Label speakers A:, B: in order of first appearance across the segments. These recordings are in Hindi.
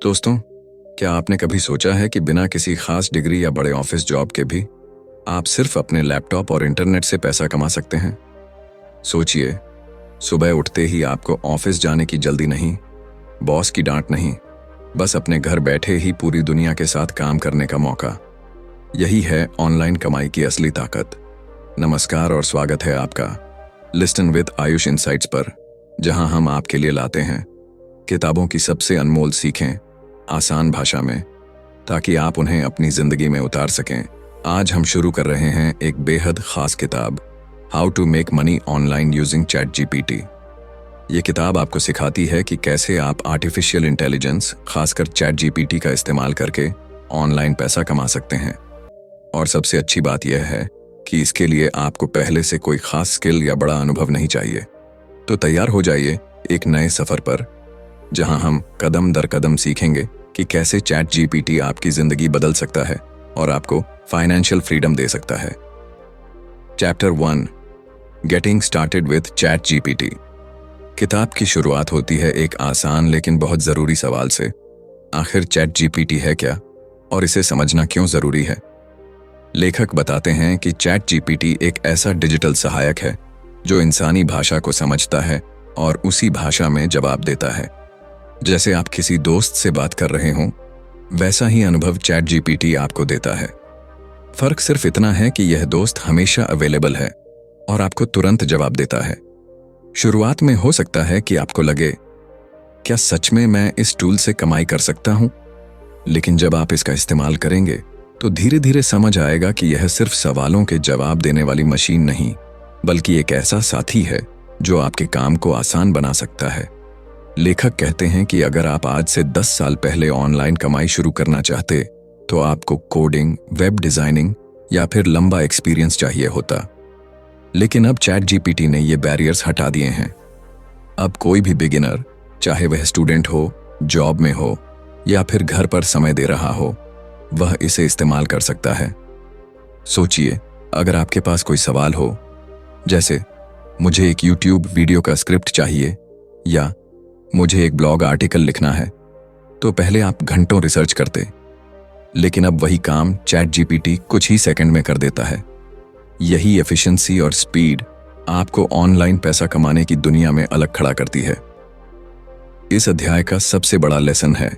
A: दोस्तों, क्या आपने कभी सोचा है कि बिना किसी खास डिग्री या बड़े ऑफिस जॉब के भी आप सिर्फ अपने लैपटॉप और इंटरनेट से पैसा कमा सकते हैं? सोचिए, सुबह उठते ही आपको ऑफिस जाने की जल्दी नहीं, बॉस की डांट नहीं, बस अपने घर बैठे ही पूरी दुनिया के साथ काम करने का मौका। यही है ऑनलाइन कमाई की असली ताकत। नमस्कार और स्वागत है आपका लिस्टन विद आयुष इनसाइट्स पर, जहां हम आपके लिए लाते हैं किताबों की सबसे अनमोल सीखें आसान भाषा में, ताकि आप उन्हें अपनी जिंदगी में उतार सकें। आज हम शुरू कर रहे हैं एक बेहद खास किताब, how to make money online using ChatGPT। ये किताब आपको सिखाती है कि कैसे आप आर्टिफिशियल इंटेलिजेंस, खासकर ChatGPT का इस्तेमाल करके ऑनलाइन पैसा कमा सकते हैं। और सबसे अच्छी बात यह है कि इसके लिए आपको पहले से कोई खास स्किल या बड़ा अनुभव नहीं चाहिए। तो तैयार हो जाइए एक नए सफर पर, जहां हम कदम दर कदम सीखेंगे कि कैसे ChatGPT आपकी जिंदगी बदल सकता है और आपको फाइनेंशियल फ्रीडम दे सकता है। Chapter 1, getting started with ChatGPT। किताब की शुरुआत होती है एक आसान लेकिन बहुत जरूरी सवाल से। आखिर ChatGPT है क्या और इसे समझना क्यों जरूरी है? लेखक बताते हैं कि ChatGPT एक ऐसा डिजिटल सहायक है जो इंसानी भाषा को समझता है और उसी भाषा में जवाब देता है। जैसे आप किसी दोस्त से बात कर रहे हों, वैसा ही अनुभव ChatGPT आपको देता है। फर्क सिर्फ इतना है कि यह दोस्त हमेशा अवेलेबल है और आपको तुरंत जवाब देता है। शुरुआत में हो सकता है कि आपको लगे, क्या सच में मैं इस टूल से कमाई कर सकता हूं? लेकिन जब आप इसका इस्तेमाल करेंगे तो धीरे धीरे समझ आएगा कि यह सिर्फ सवालों के जवाब देने वाली मशीन नहीं, बल्कि एक ऐसा साथी है जो आपके काम को आसान बना सकता है। लेखक कहते हैं कि अगर आप आज से 10 साल पहले ऑनलाइन कमाई शुरू करना चाहते तो आपको कोडिंग, वेब डिजाइनिंग या फिर लंबा एक्सपीरियंस चाहिए होता। लेकिन अब ChatGPT ने ये बैरियर्स हटा दिए हैं। अब कोई भी बिगिनर, चाहे वह स्टूडेंट हो, जॉब में हो या फिर घर पर समय दे रहा हो, वह इसे इस्तेमाल कर सकता है। सोचिए, अगर आपके पास कोई सवाल हो, जैसे मुझे एक YouTube वीडियो का स्क्रिप्ट चाहिए या मुझे एक ब्लॉग आर्टिकल लिखना है, तो पहले आप घंटों रिसर्च करते, लेकिन अब वही काम ChatGPT कुछ ही सेकंड में कर देता है। यही एफिशिएंसी और स्पीड आपको ऑनलाइन पैसा कमाने की दुनिया में अलग खड़ा करती है। इस अध्याय का सबसे बड़ा लेसन है,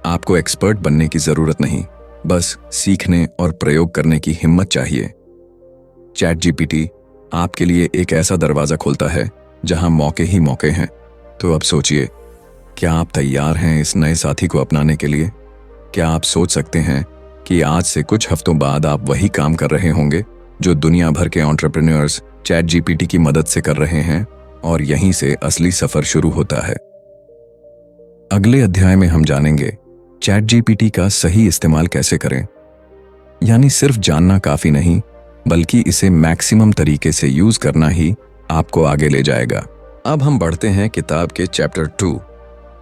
A: आपको एक्सपर्ट बनने की जरूरत नहीं, बस सीखने और प्रयोग करने की हिम्मत चाहिए। ChatGPT आपके लिए एक ऐसा दरवाजा खोलता है जहां मौके ही मौके हैं। तो अब सोचिए, क्या आप तैयार हैं इस नए साथी को अपनाने के लिए? क्या आप सोच सकते हैं कि आज से कुछ हफ्तों बाद आप वही काम कर रहे होंगे जो दुनिया भर के एंटरप्रेन्योर्स ChatGPT की मदद से कर रहे हैं, और यहीं से असली सफर शुरू होता है। अगले अध्याय में हम जानेंगे ChatGPT का सही इस्तेमाल कैसे करें। यानी सिर्फ जानना काफी नहीं, बल्कि इसे मैक्सिमम तरीके से यूज करना ही आपको आगे ले जाएगा। अब हम बढ़ते हैं किताब के chapter 2,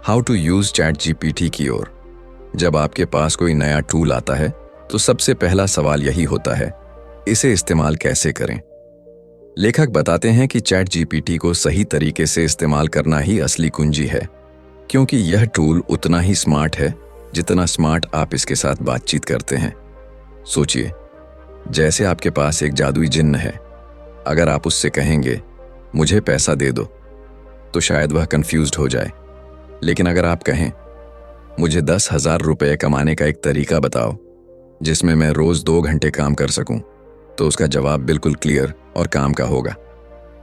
A: how to use ChatGPT की ओर। जब आपके पास कोई नया टूल आता है तो सबसे पहला सवाल यही होता है, इसे इस्तेमाल कैसे करें? लेखक बताते हैं कि ChatGPT को सही तरीके से इस्तेमाल करना ही असली कुंजी है, क्योंकि यह टूल उतना ही स्मार्ट है जितना स्मार्ट आप इसके साथ बातचीत करते हैं। सोचिए, जैसे आपके पास एक जादुई जिन्न है। अगर आप उससे कहेंगे मुझे पैसा दे दो, तो शायद वह कंफ्यूज्ड हो जाए। लेकिन अगर आप कहें मुझे 10,000 रुपये कमाने का एक तरीका बताओ जिसमें मैं रोज 2 घंटे काम कर सकूं, तो उसका जवाब बिल्कुल क्लियर और काम का होगा।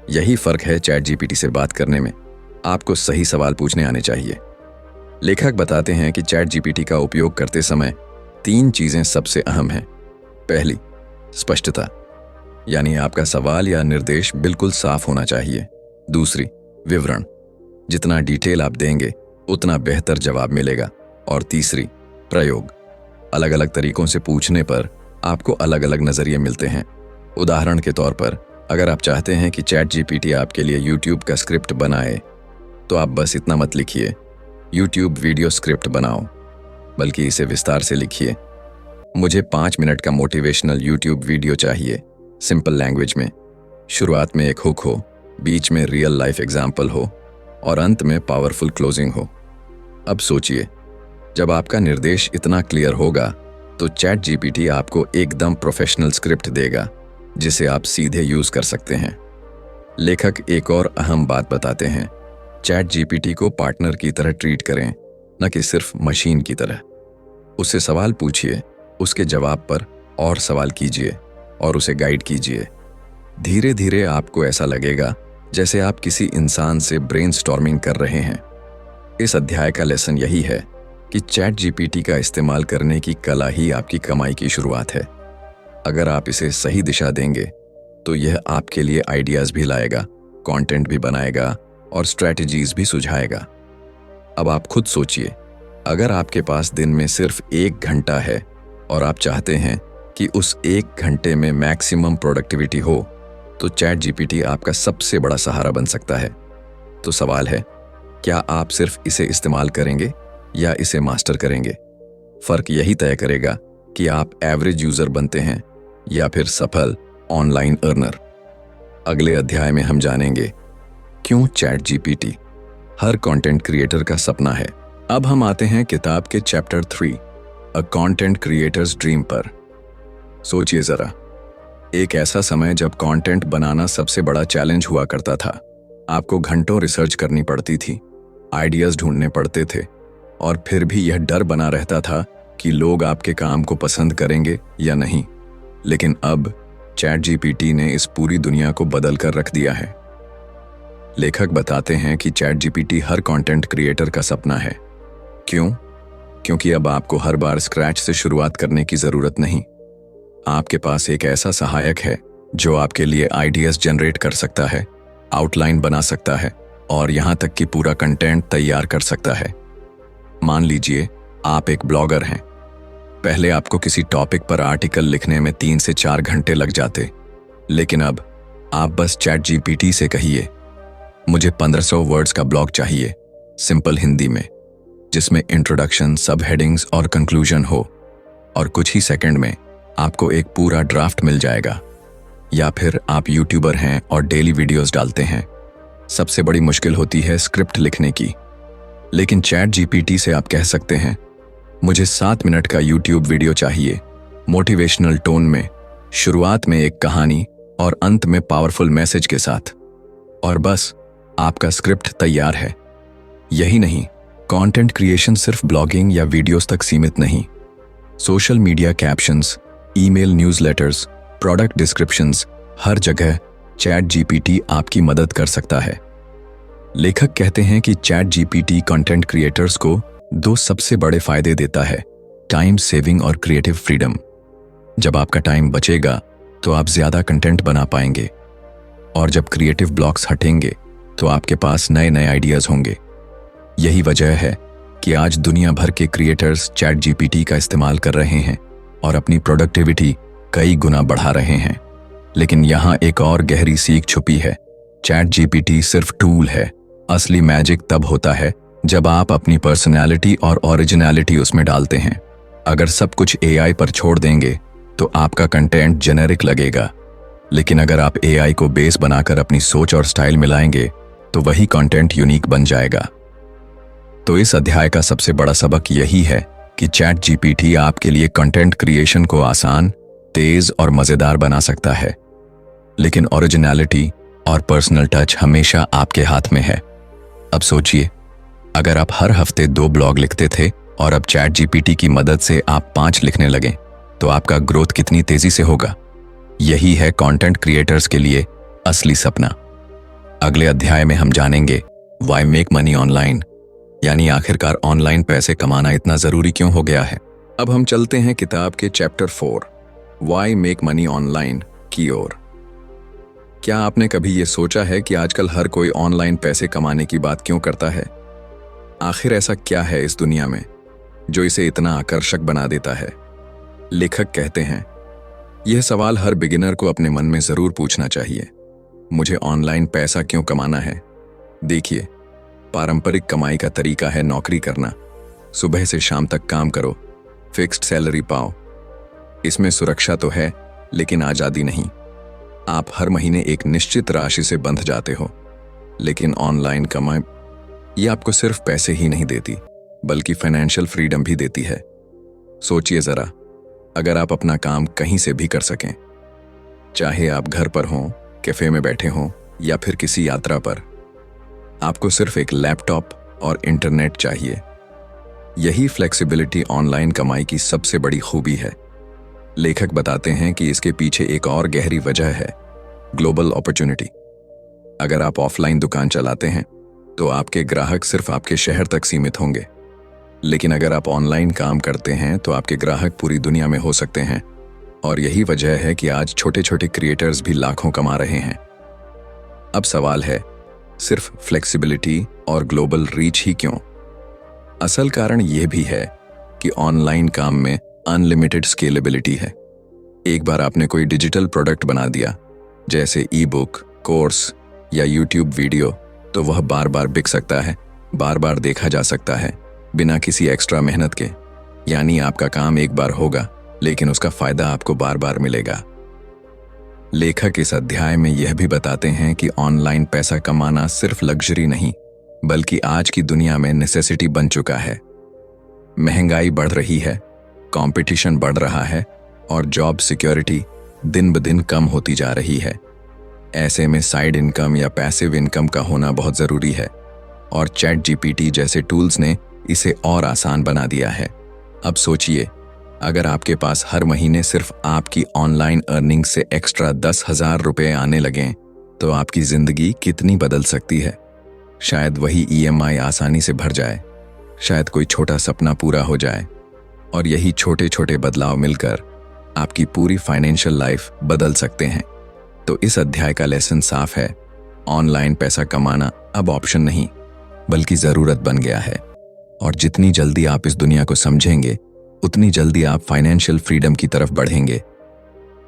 A: यही फर्क है ChatGPT से बात करने में। आपको सही सवाल पूछने आने चाहिए। लेखक बताते हैं कि ChatGPT का उपयोग करते समय 3 चीजें सबसे अहम हैं। पहली, स्पष्टता, यानी आपका सवाल या निर्देश बिल्कुल साफ होना चाहिए। दूसरी, विवरण, जितना डिटेल आप देंगे उतना बेहतर जवाब मिलेगा। और तीसरी, प्रयोग, अलग अलग तरीकों से पूछने पर आपको अलग अलग नजरिए मिलते हैं। उदाहरण के तौर पर, अगर आप चाहते हैं कि ChatGPT आपके लिए YouTube का स्क्रिप्ट बनाए, तो आप बस इतना मत लिखिए YouTube वीडियो स्क्रिप्ट बनाओ, बल्कि इसे विस्तार से लिखिए, मुझे 5 मिनट का मोटिवेशनल YouTube वीडियो चाहिए, सिंपल लैंग्वेज में। शुरुआत में एक हुक हो, बीच में रियल लाइफ एग्जाम्पल हो और अंत में पावरफुल क्लोजिंग हो। अब सोचिए, जब आपका निर्देश इतना क्लियर होगा तो चैट जीपीटी आपको एकदम प्रोफेशनल स्क्रिप्ट देगा जिसे आप सीधे यूज कर सकते हैं। लेखक एक और अहम बात बताते हैं, चैट जीपीटी को पार्टनर की तरह ट्रीट करें, न कि सिर्फ मशीन की तरह। उससे सवाल पूछिए, उसके जवाब पर और सवाल कीजिए और उसे गाइड कीजिए। धीरे धीरे आपको ऐसा लगेगा जैसे आप किसी इंसान से ब्रेनस्टॉर्मिंग कर रहे हैं। इस अध्याय का लेसन यही है कि चैट जीपीटी का इस्तेमाल करने की कला ही आपकी कमाई की शुरुआत है। अगर आप इसे सही दिशा देंगे तो यह आपके लिए आइडियाज भी लाएगा, कंटेंट भी बनाएगा और स्ट्रैटेजीज भी सुझाएगा। अब आप खुद सोचिए, अगर आपके पास दिन में सिर्फ 1 घंटा है और आप चाहते हैं कि उस 1 घंटे में मैक्सिमम प्रोडक्टिविटी हो, तो चैट जीपीटी आपका सबसे बड़ा सहारा बन सकता है। तो सवाल है, क्या आप सिर्फ इसे इस्तेमाल करेंगे या इसे मास्टर करेंगे? फर्क यही तय करेगा कि आप एवरेज यूजर बनते हैं या फिर सफल ऑनलाइन अर्नर। अगले अध्याय में हम जानेंगे क्यों चैट जीपीटी हर कंटेंट क्रिएटर का सपना है। अब हम आते हैं किताब के chapter 3, a content creators dream पर। सोचिए जरा, एक ऐसा समय जब कंटेंट बनाना सबसे बड़ा चैलेंज हुआ करता था। आपको घंटों रिसर्च करनी पड़ती थी, आइडियाज ढूंढने पड़ते थे और फिर भी यह डर बना रहता था कि लोग आपके काम को पसंद करेंगे या नहीं। लेकिन अब चैट जीपीटी ने इस पूरी दुनिया को बदल कर रख दिया है। लेखक बताते हैं कि चैट जीपीटी हर कंटेंट क्रिएटर का सपना है। क्यों? क्योंकि अब आपको हर बार स्क्रैच से शुरुआत करने की जरूरत नहीं। आपके पास एक ऐसा सहायक है जो आपके लिए आइडियाज जनरेट कर सकता है, आउटलाइन बना सकता है और यहां तक कि पूरा कंटेंट तैयार कर सकता है। मान लीजिए आप एक ब्लॉगर हैं। पहले आपको किसी टॉपिक पर आर्टिकल लिखने में 3 से 4 घंटे लग जाते, लेकिन अब आप बस चैट जीपीटी से कहिए, मुझे 1500 वर्ड्स का ब्लॉग चाहिए, सिंपल हिंदी में, जिसमें इंट्रोडक्शन, सब हेडिंग्स और कंक्लूजन हो, और कुछ ही सेकंड में आपको एक पूरा ड्राफ्ट मिल जाएगा। या फिर आप यूट्यूबर हैं और डेली वीडियोस डालते हैं। सबसे बड़ी मुश्किल होती है स्क्रिप्ट लिखने की, लेकिन चैट जीपीटी से आप कह सकते हैं, मुझे 7 मिनट का यूट्यूब वीडियो चाहिए, मोटिवेशनल टोन में, शुरुआत में एक कहानी और अंत में पावरफुल मैसेज के साथ, और बस आपका स्क्रिप्ट तैयार है। यही नहीं, कंटेंट क्रिएशन सिर्फ ब्लॉगिंग या वीडियोस तक सीमित नहीं। Social media captions, email newsletters, product descriptions, हर जगह चैट जीपीटी आपकी मदद कर सकता है। लेखक कहते हैं कि चैट जीपीटी कंटेंट क्रिएटर्स को 2 सबसे बड़े फायदे देता है, टाइम सेविंग और क्रिएटिव फ्रीडम। जब आपका टाइम बचेगा तो आप ज्यादा कंटेंट बना पाएंगे, और जब क्रिएटिव ब्लॉक्स हटेंगे तो आपके पास नए नए आइडियाज होंगे। यही वजह है कि आज दुनिया भर के क्रिएटर्स चैट जीपीटी का इस्तेमाल कर रहे हैं और अपनी प्रोडक्टिविटी कई गुना बढ़ा रहे हैं। लेकिन यहाँ एक और गहरी सीख छुपी है, चैट जीपीटी सिर्फ टूल है, असली मैजिक तब होता है जब आप अपनी पर्सनैलिटी और ओरिजिनलिटी उसमें डालते हैं। अगर सब कुछ एआई पर छोड़ देंगे तो आपका कंटेंट जेनेरिक लगेगा, लेकिन अगर आप एआई को बेस बनाकर अपनी सोच और स्टाइल मिलाएंगे तो वही कंटेंट यूनिक बन जाएगा। तो इस अध्याय का सबसे बड़ा सबक यही है कि चैट जीपीटी आपके लिए कंटेंट क्रिएशन को आसान, तेज और मजेदार बना सकता है, लेकिन ओरिजिनलिटी और पर्सनल टच हमेशा आपके हाथ में है। अब सोचिए, अगर आप हर हफ्ते 2 ब्लॉग लिखते थे और अब चैट जीपीटी की मदद से आप 5 लिखने लगे, तो आपका ग्रोथ कितनी तेजी से होगा। यही है कंटेंट क्रिएटर्स के लिए असली सपना। अगले अध्याय में हम जानेंगे व्हाई मेक मनी ऑनलाइन, यानी आखिरकार ऑनलाइन पैसे कमाना इतना जरूरी क्यों हो गया है। अब हम चलते हैं किताब के chapter 4, why make money online की ओर। क्या आपने कभी ये सोचा है कि आजकल हर कोई ऑनलाइन पैसे कमाने की बात क्यों करता है? आखिर ऐसा क्या है इस दुनिया में जो इसे इतना आकर्षक बना देता है? लेखक कहते हैं, यह सवाल हर बिगिनर को अपने मन में जरूर पूछना चाहिए, मुझे ऑनलाइन पैसा क्यों कमाना है? देखिए, पारंपरिक कमाई का तरीका है नौकरी करना, सुबह से शाम तक काम करो, फिक्स्ड सैलरी पाओ। इसमें सुरक्षा तो है, लेकिन आजादी नहीं। आप हर महीने एक निश्चित राशि से बंध जाते हो। लेकिन ऑनलाइन कमाई ये आपको सिर्फ पैसे ही नहीं देती, बल्कि फाइनेंशियल फ्रीडम भी देती है। सोचिए ज़रा, अगर आप अपना काम कहीं से भी कर सकें, चाहे आप घर पर हों, कैफे में बैठे हों या फिर किसी यात्रा पर, आपको सिर्फ एक लैपटॉप और इंटरनेट चाहिए। यही फ्लेक्सिबिलिटी ऑनलाइन कमाई की सबसे बड़ी खूबी है। लेखक बताते हैं कि इसके पीछे एक और गहरी वजह है, ग्लोबल अपॉर्चुनिटी। अगर आप ऑफलाइन दुकान चलाते हैं तो आपके ग्राहक सिर्फ आपके शहर तक सीमित होंगे, लेकिन अगर आप ऑनलाइन काम करते हैं तो आपके ग्राहक पूरी दुनिया में हो सकते हैं। और यही वजह है कि आज छोटे छोटे क्रिएटर्स भी लाखों कमा रहे हैं। अब सवाल है, सिर्फ फ्लेक्सिबिलिटी और ग्लोबल रीच ही क्यों? असल कारण यह भी है कि ऑनलाइन काम में अनलिमिटेड स्केलेबिलिटी है। एक बार आपने कोई डिजिटल प्रोडक्ट बना दिया, जैसे ई बुक, कोर्स या यूट्यूब वीडियो, तो वह बार बार बिक सकता है, बार बार देखा जा सकता है, बिना किसी एक्स्ट्रा मेहनत के। यानी आपका काम एक बार होगा, लेकिन उसका फायदा आपको बार बार मिलेगा। लेखक इस अध्याय में यह भी बताते हैं कि ऑनलाइन पैसा कमाना सिर्फ लग्जरी नहीं, बल्कि आज की दुनिया में नेसेसिटी बन चुका है। महंगाई बढ़ रही है, कंपटीशन बढ़ रहा है और जॉब सिक्योरिटी दिन ब दिन कम होती जा रही है। ऐसे में साइड इनकम या पैसिव इनकम का होना बहुत ज़रूरी है, और चैट जीपीटी जैसे टूल्स ने इसे और आसान बना दिया है। अब सोचिए, अगर आपके पास हर महीने सिर्फ आपकी ऑनलाइन अर्निंग से एक्स्ट्रा 10,000 रुपये आने लगें, तो आपकी ज़िंदगी कितनी बदल सकती है। शायद वही ईएमआई आसानी से भर जाए, शायद कोई छोटा सपना पूरा हो जाए, और यही छोटे छोटे बदलाव मिलकर आपकी पूरी फाइनेंशियल लाइफ बदल सकते हैं। तो इस अध्याय का लेसन साफ है, ऑनलाइन पैसा कमाना अब ऑप्शन नहीं, बल्कि ज़रूरत बन गया है। और जितनी जल्दी आप इस दुनिया को समझेंगे, उतनी जल्दी आप फाइनेंशियल फ्रीडम की तरफ बढ़ेंगे।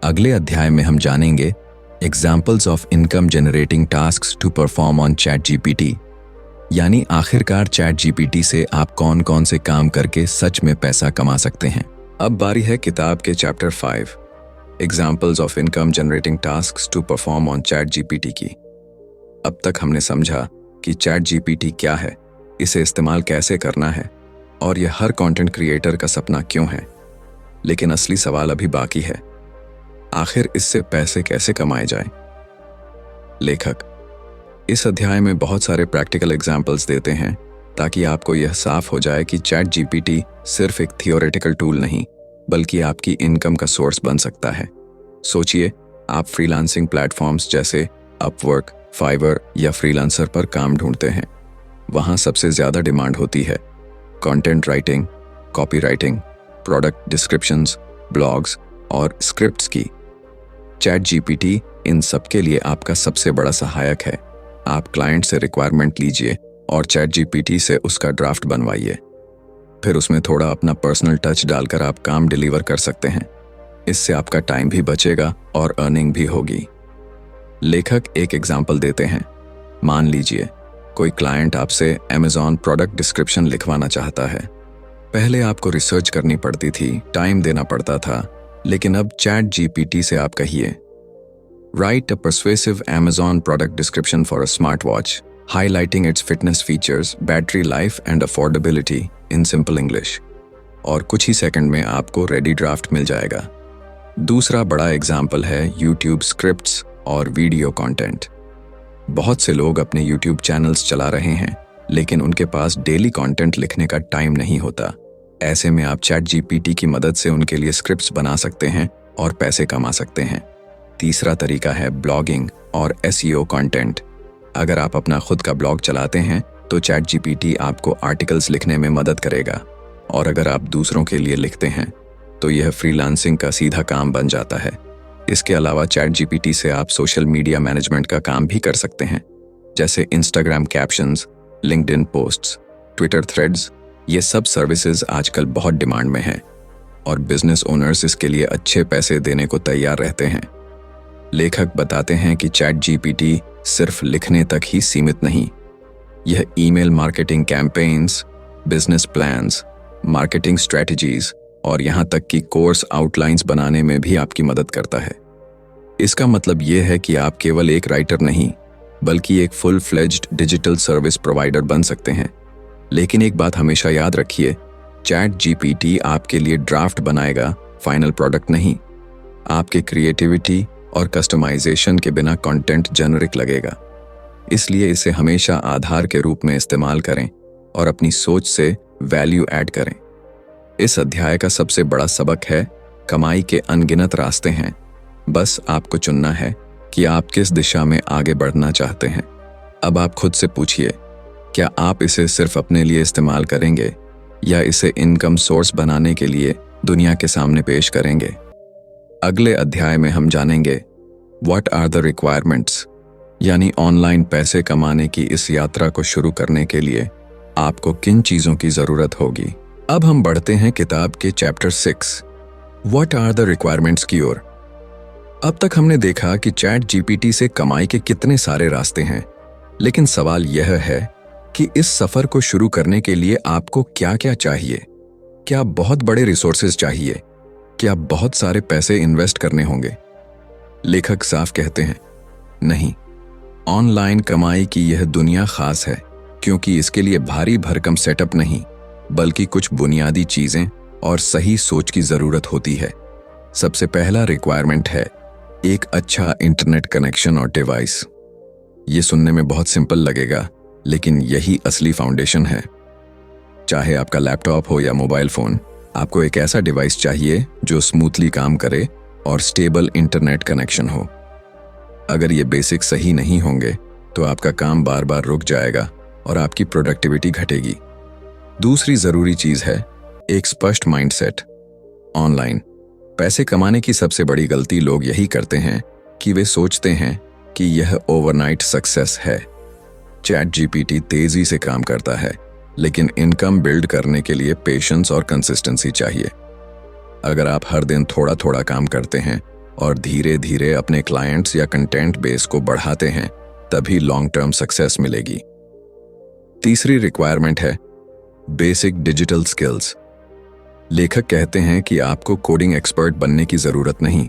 A: अगले अध्याय में हम जानेंगे examples of income generating tasks to perform on chat GPT, यानी आखिरकार चैट जीपीटी से आप कौन कौन से काम करके सच में पैसा कमा सकते हैं। अब बारी है किताब के chapter 5, examples of income generating tasks to perform on chat GPT की। अब तक हमने समझा कि चैट जीपीटी क्या है, इसे इस्तेमाल कैसे करना है, और यह हर कंटेंट क्रिएटर का सपना क्यों है। लेकिन असली सवाल अभी बाकी है, आखिर इससे पैसे कैसे कमाए जाएं? लेखक इस अध्याय में बहुत सारे प्रैक्टिकल एग्जाम्पल्स देते हैं ताकि आपको यह साफ हो जाए कि चैट जीपीटी सिर्फ एक थियोरेटिकल टूल नहीं, बल्कि आपकी इनकम का सोर्स बन सकता है। सोचिए, आप फ्रीलांसिंग प्लेटफॉर्म्स जैसे अपवर्क, फाइवर या फ्रीलांसर पर काम ढूंढते हैं। वहाँ सबसे ज़्यादा डिमांड होती है content writing, copy writing, product descriptions, blogs और स्क्रिप्ट्स की। चैट जीपीटी इन सब के लिए आपका सबसे बड़ा सहायक है। आप क्लाइंट से रिक्वायरमेंट लीजिए और चैट जीपीटी से उसका ड्राफ्ट बनवाइए। फिर उसमें थोड़ा अपना पर्सनल टच डालकर आप काम डिलीवर कर सकते हैं। इससे आपका टाइम भी बचेगा और अर्निंग भी होगी। लेखक एक एग्जाम्पल देते हैं। मान लीजिए कोई क्लाइंट आपसे अमेज़ॉन प्रोडक्ट डिस्क्रिप्शन लिखवाना चाहता है। पहले आपको रिसर्च करनी पड़ती थी, टाइम देना पड़ता था, लेकिन अब चैट जीपीटी से आप कहिए, right a persuasive Amazon product description for a smartwatch, highlighting its fitness features, battery life and affordability in simple English, और कुछ ही सेकंड में आपको रेडी ड्राफ्ट मिल जाएगा। दूसरा बड़ा एग्जाम्पल है YouTube स्क्रिप्ट्स और वीडियो कंटेंट। बहुत से लोग अपने YouTube चैनल्स चला रहे हैं, लेकिन उनके पास डेली कंटेंट लिखने का टाइम नहीं होता। ऐसे में आप चैट जीपीटी की मदद से उनके लिए स्क्रिप्ट्स बना सकते हैं और पैसे कमा सकते हैं। तीसरा तरीका है ब्लॉगिंग और एसईओ कंटेंट। अगर आप अपना खुद का ब्लॉग चलाते हैं तो चैट जीपीटी आपको आर्टिकल्स लिखने में मदद करेगा, और अगर आप दूसरों के लिए लिखते हैं तो यह फ्रीलांसिंग का सीधा काम बन जाता है। इसके अलावा चैट जीपीटी से आप सोशल मीडिया मैनेजमेंट का काम भी कर सकते हैं, जैसे Instagram captions, LinkedIn posts, Twitter threads. ये सब सर्विसेज आजकल बहुत डिमांड में हैं और बिजनेस ओनर्स इसके लिए अच्छे पैसे देने को तैयार रहते हैं। लेखक बताते हैं कि चैट जीपीटी सिर्फ लिखने तक ही सीमित नहीं, यह email marketing campaigns, business plans, marketing strategies और यहाँ तक कि कोर्स आउटलाइंस बनाने में भी आपकी मदद करता है। इसका मतलब यह है कि आप केवल एक राइटर नहीं, बल्कि एक full fledged digital service provider बन सकते हैं। लेकिन एक बात हमेशा याद रखिए, चैट जीपीटी आपके लिए ड्राफ्ट बनाएगा, फाइनल प्रोडक्ट नहीं। आपके क्रिएटिविटी और कस्टमाइजेशन के बिना कंटेंट जेनरिक लगेगा। इसलिए इसे हमेशा आधार के रूप में इस्तेमाल करें और अपनी सोच से वैल्यू ऐड करें। इस अध्याय का सबसे बड़ा सबक है, कमाई के अनगिनत रास्ते हैं, बस आपको चुनना है कि आप किस दिशा में आगे बढ़ना चाहते हैं। अब आप खुद से पूछिए, क्या आप इसे सिर्फ अपने लिए इस्तेमाल करेंगे या इसे इनकम सोर्स बनाने के लिए दुनिया के सामने पेश करेंगे? अगले अध्याय में हम जानेंगे व्हाट आर द रिक्वायरमेंट्स, यानी ऑनलाइन पैसे कमाने की इस यात्रा को शुरू करने के लिए आपको किन चीजों की जरूरत होगी। अब हम बढ़ते हैं किताब के chapter 6 what are the requirements की ओर। अब तक हमने देखा कि चैट जीपीटी से कमाई के कितने सारे रास्ते हैं, लेकिन सवाल यह है कि इस सफर को शुरू करने के लिए आपको क्या क्या चाहिए। क्या बहुत बड़े रिसोर्सेज चाहिए? क्या बहुत सारे पैसे इन्वेस्ट करने होंगे? लेखक साफ कहते हैं, नहीं, ऑनलाइन कमाई की यह दुनिया खास है क्योंकि इसके लिए भारी भरकम सेटअप नहीं, बल्कि कुछ बुनियादी चीजें और सही सोच की जरूरत होती है। सबसे पहला रिक्वायरमेंट है एक अच्छा इंटरनेट कनेक्शन और डिवाइस। ये सुनने में बहुत सिंपल लगेगा, लेकिन यही असली फाउंडेशन है। चाहे आपका लैपटॉप हो या मोबाइल फोन, आपको एक ऐसा डिवाइस चाहिए जो स्मूथली काम करे और स्टेबल इंटरनेट कनेक्शन हो। अगर ये बेसिक सही नहीं होंगे तो आपका काम बार बार रुक जाएगा और आपकी प्रोडक्टिविटी घटेगी। दूसरी जरूरी चीज है एक स्पष्ट माइंडसेट। ऑनलाइन पैसे कमाने की सबसे बड़ी गलती लोग यही करते हैं कि वे सोचते हैं कि यह ओवरनाइट सक्सेस है। चैट जीपीटी तेजी से काम करता है, लेकिन इनकम बिल्ड करने के लिए पेशेंस और कंसिस्टेंसी चाहिए। अगर आप हर दिन थोड़ा थोड़ा काम करते हैं और धीरे धीरे अपने क्लाइंट्स या कंटेंट बेस को बढ़ाते हैं, तभी लॉन्ग टर्म सक्सेस मिलेगी। तीसरी रिक्वायरमेंट है बेसिक डिजिटल स्किल्स। लेखक कहते हैं कि आपको कोडिंग एक्सपर्ट बनने की जरूरत नहीं,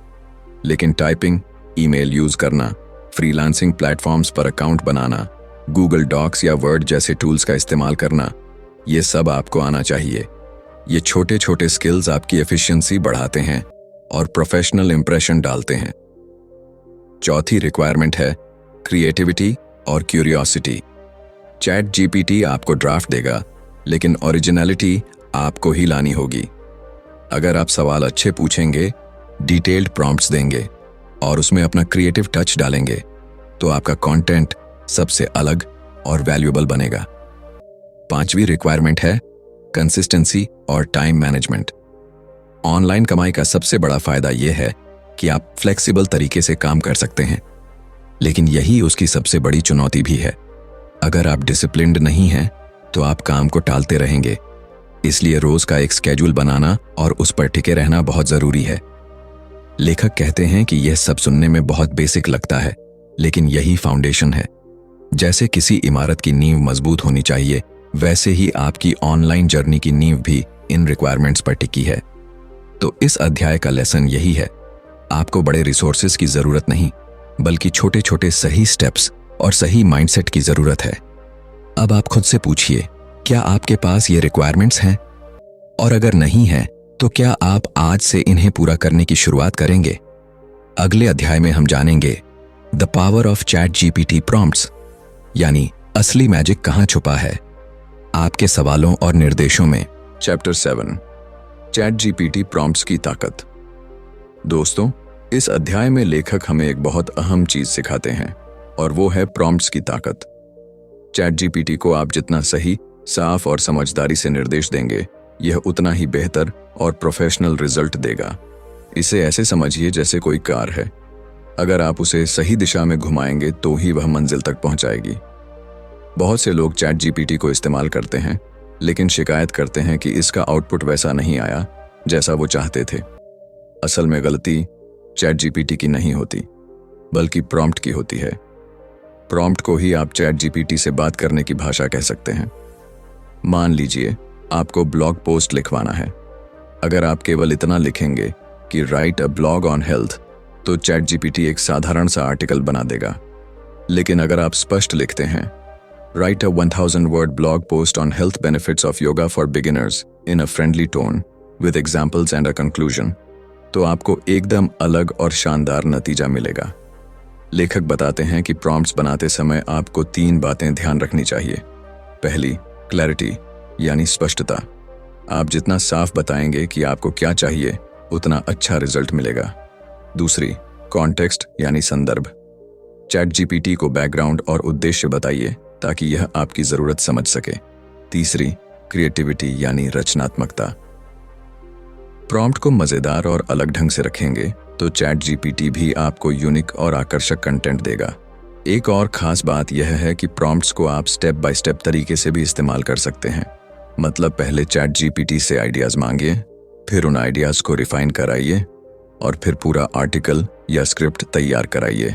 A: लेकिन टाइपिंग, ईमेल यूज करना, फ्रीलांसिंग प्लेटफॉर्म्स पर अकाउंट बनाना, गूगल डॉक्स या वर्ड जैसे टूल्स का इस्तेमाल करना, ये सब आपको आना चाहिए। ये छोटे छोटे स्किल्स आपकी एफिशिएंसी बढ़ाते हैं और प्रोफेशनल इंप्रेशन डालते हैं। चौथी रिक्वायरमेंट है क्रिएटिविटी और क्यूरियोसिटी। चैट जीपीटी आपको ड्राफ्ट देगा, लेकिन ओरिजिनलिटी आपको ही लानी होगी। अगर आप सवाल अच्छे पूछेंगे, डिटेल्ड प्रॉम्प्ट्स देंगे और उसमें अपना क्रिएटिव टच डालेंगे, तो आपका कंटेंट सबसे अलग और वैल्यूएबल बनेगा। पांचवी रिक्वायरमेंट है कंसिस्टेंसी और टाइम मैनेजमेंट। ऑनलाइन कमाई का सबसे बड़ा फायदा यह है कि आप फ्लेक्सिबल तरीके से काम कर सकते हैं, लेकिन यही उसकी सबसे बड़ी चुनौती भी है। अगर आप डिसिप्लिन्ड नहीं हैं, तो आप काम को टालते रहेंगे। इसलिए रोज का एक स्केड्यूल बनाना और उस पर टिके रहना बहुत जरूरी है। लेखक कहते हैं कि यह सब सुनने में बहुत बेसिक लगता है, लेकिन यही फाउंडेशन है। जैसे किसी इमारत की नींव मजबूत होनी चाहिए, वैसे ही आपकी ऑनलाइन जर्नी की नींव भी इन रिक्वायरमेंट्स पर टिकी है। तो इस अध्याय का लेसन यही है, आपको बड़े रिसोर्सेज की जरूरत नहीं, बल्कि छोटे छोटे सही स्टेप्स और सही माइंडसेट की जरूरत है। अब आप खुद से पूछिए, क्या आपके पास ये रिक्वायरमेंट्स हैं? और अगर नहीं है, तो क्या आप आज से इन्हें पूरा करने की शुरुआत करेंगे? अगले अध्याय में हम जानेंगे the power of chat GPT prompts, यानी असली मैजिक कहां छुपा है आपके सवालों और निर्देशों में। चैप्टर 7 चैट जीपीटी प्रॉम्प्ट्स की ताकत। दोस्तों, इस अध्याय में लेखक हमें एक बहुत अहम चीज सिखाते हैं, और वो है प्रॉम्प्ट्स की ताकत। चैट जीपीटी को आप जितना सही, साफ और समझदारी से निर्देश देंगे, यह उतना ही बेहतर और प्रोफेशनल रिजल्ट देगा। इसे ऐसे समझिए जैसे कोई कार है। अगर आप उसे सही दिशा में घुमाएंगे तो ही वह मंजिल तक पहुंचाएगी। बहुत से लोग चैट जीपीटी को इस्तेमाल करते हैं, लेकिन शिकायत करते हैं कि इसका आउटपुट वैसा नहीं आया जैसा वो चाहते थे। असल में गलती चैट जीपीटी की नहीं होती, बल्कि प्रॉम्प्ट की होती है। प्रॉम्प्ट को ही आप चैट जीपीटी से बात करने की भाषा कह सकते हैं। मान लीजिए आपको ब्लॉग पोस्ट लिखवाना है। अगर आप केवल इतना लिखेंगे कि right a blog on health, तो चैट जीपीटी एक साधारण सा आर्टिकल बना देगा। लेकिन अगर आप स्पष्ट लिखते हैं, Write a 1000-word blog post on health benefits of yoga for beginners in a friendly tone with examples and a conclusion. तो आपको एकदम अलग और शानदार नतीजा मिलेगा। लेखक बताते हैं कि प्रॉम्प्ट्स बनाते समय आपको 3 बातें ध्यान रखनी चाहिए। पहली, क्लैरिटी यानी स्पष्टता। आप जितना साफ बताएंगे कि आपको क्या चाहिए, उतना अच्छा रिजल्ट मिलेगा। दूसरी, कॉन्टेक्स्ट यानी संदर्भ। चैट जीपीटी को बैकग्राउंड और उद्देश्य बताइए ताकि यह आपकी ज़रूरत समझ सके। तीसरी, क्रिएटिविटी यानी रचनात्मकता। प्रॉम्प्ट को मज़ेदार और अलग ढंग से रखेंगे तो चैट जीपीटी भी आपको यूनिक और आकर्षक कंटेंट देगा। एक और ख़ास बात यह है कि प्रॉम्प्ट्स को आप स्टेप बाय स्टेप तरीके से भी इस्तेमाल कर सकते हैं। मतलब पहले चैट जीपीटी से आइडियाज़ मांगिए, फिर उन आइडियाज़ को रिफाइन कराइए और फिर पूरा आर्टिकल या स्क्रिप्ट तैयार कराइए।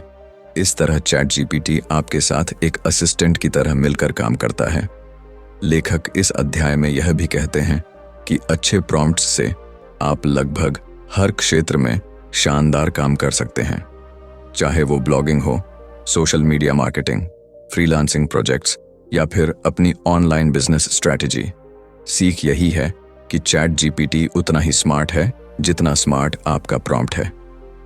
A: इस तरह चैट जीपीटी आपके साथ एक असिस्टेंट की तरह मिलकर काम करता है। लेखक इस अध्याय में यह भी कहते हैं कि अच्छे प्रॉम्प्ट्स से आप लगभग हर क्षेत्र में शानदार काम कर सकते हैं, चाहे वो ब्लॉगिंग हो, social media marketing, freelancing projects या फिर अपनी ऑनलाइन बिजनेस स्ट्रैटेजी। सीख यही है कि चैट जीपीटी उतना ही स्मार्ट है जितना स्मार्ट आपका प्रॉम्प्ट है।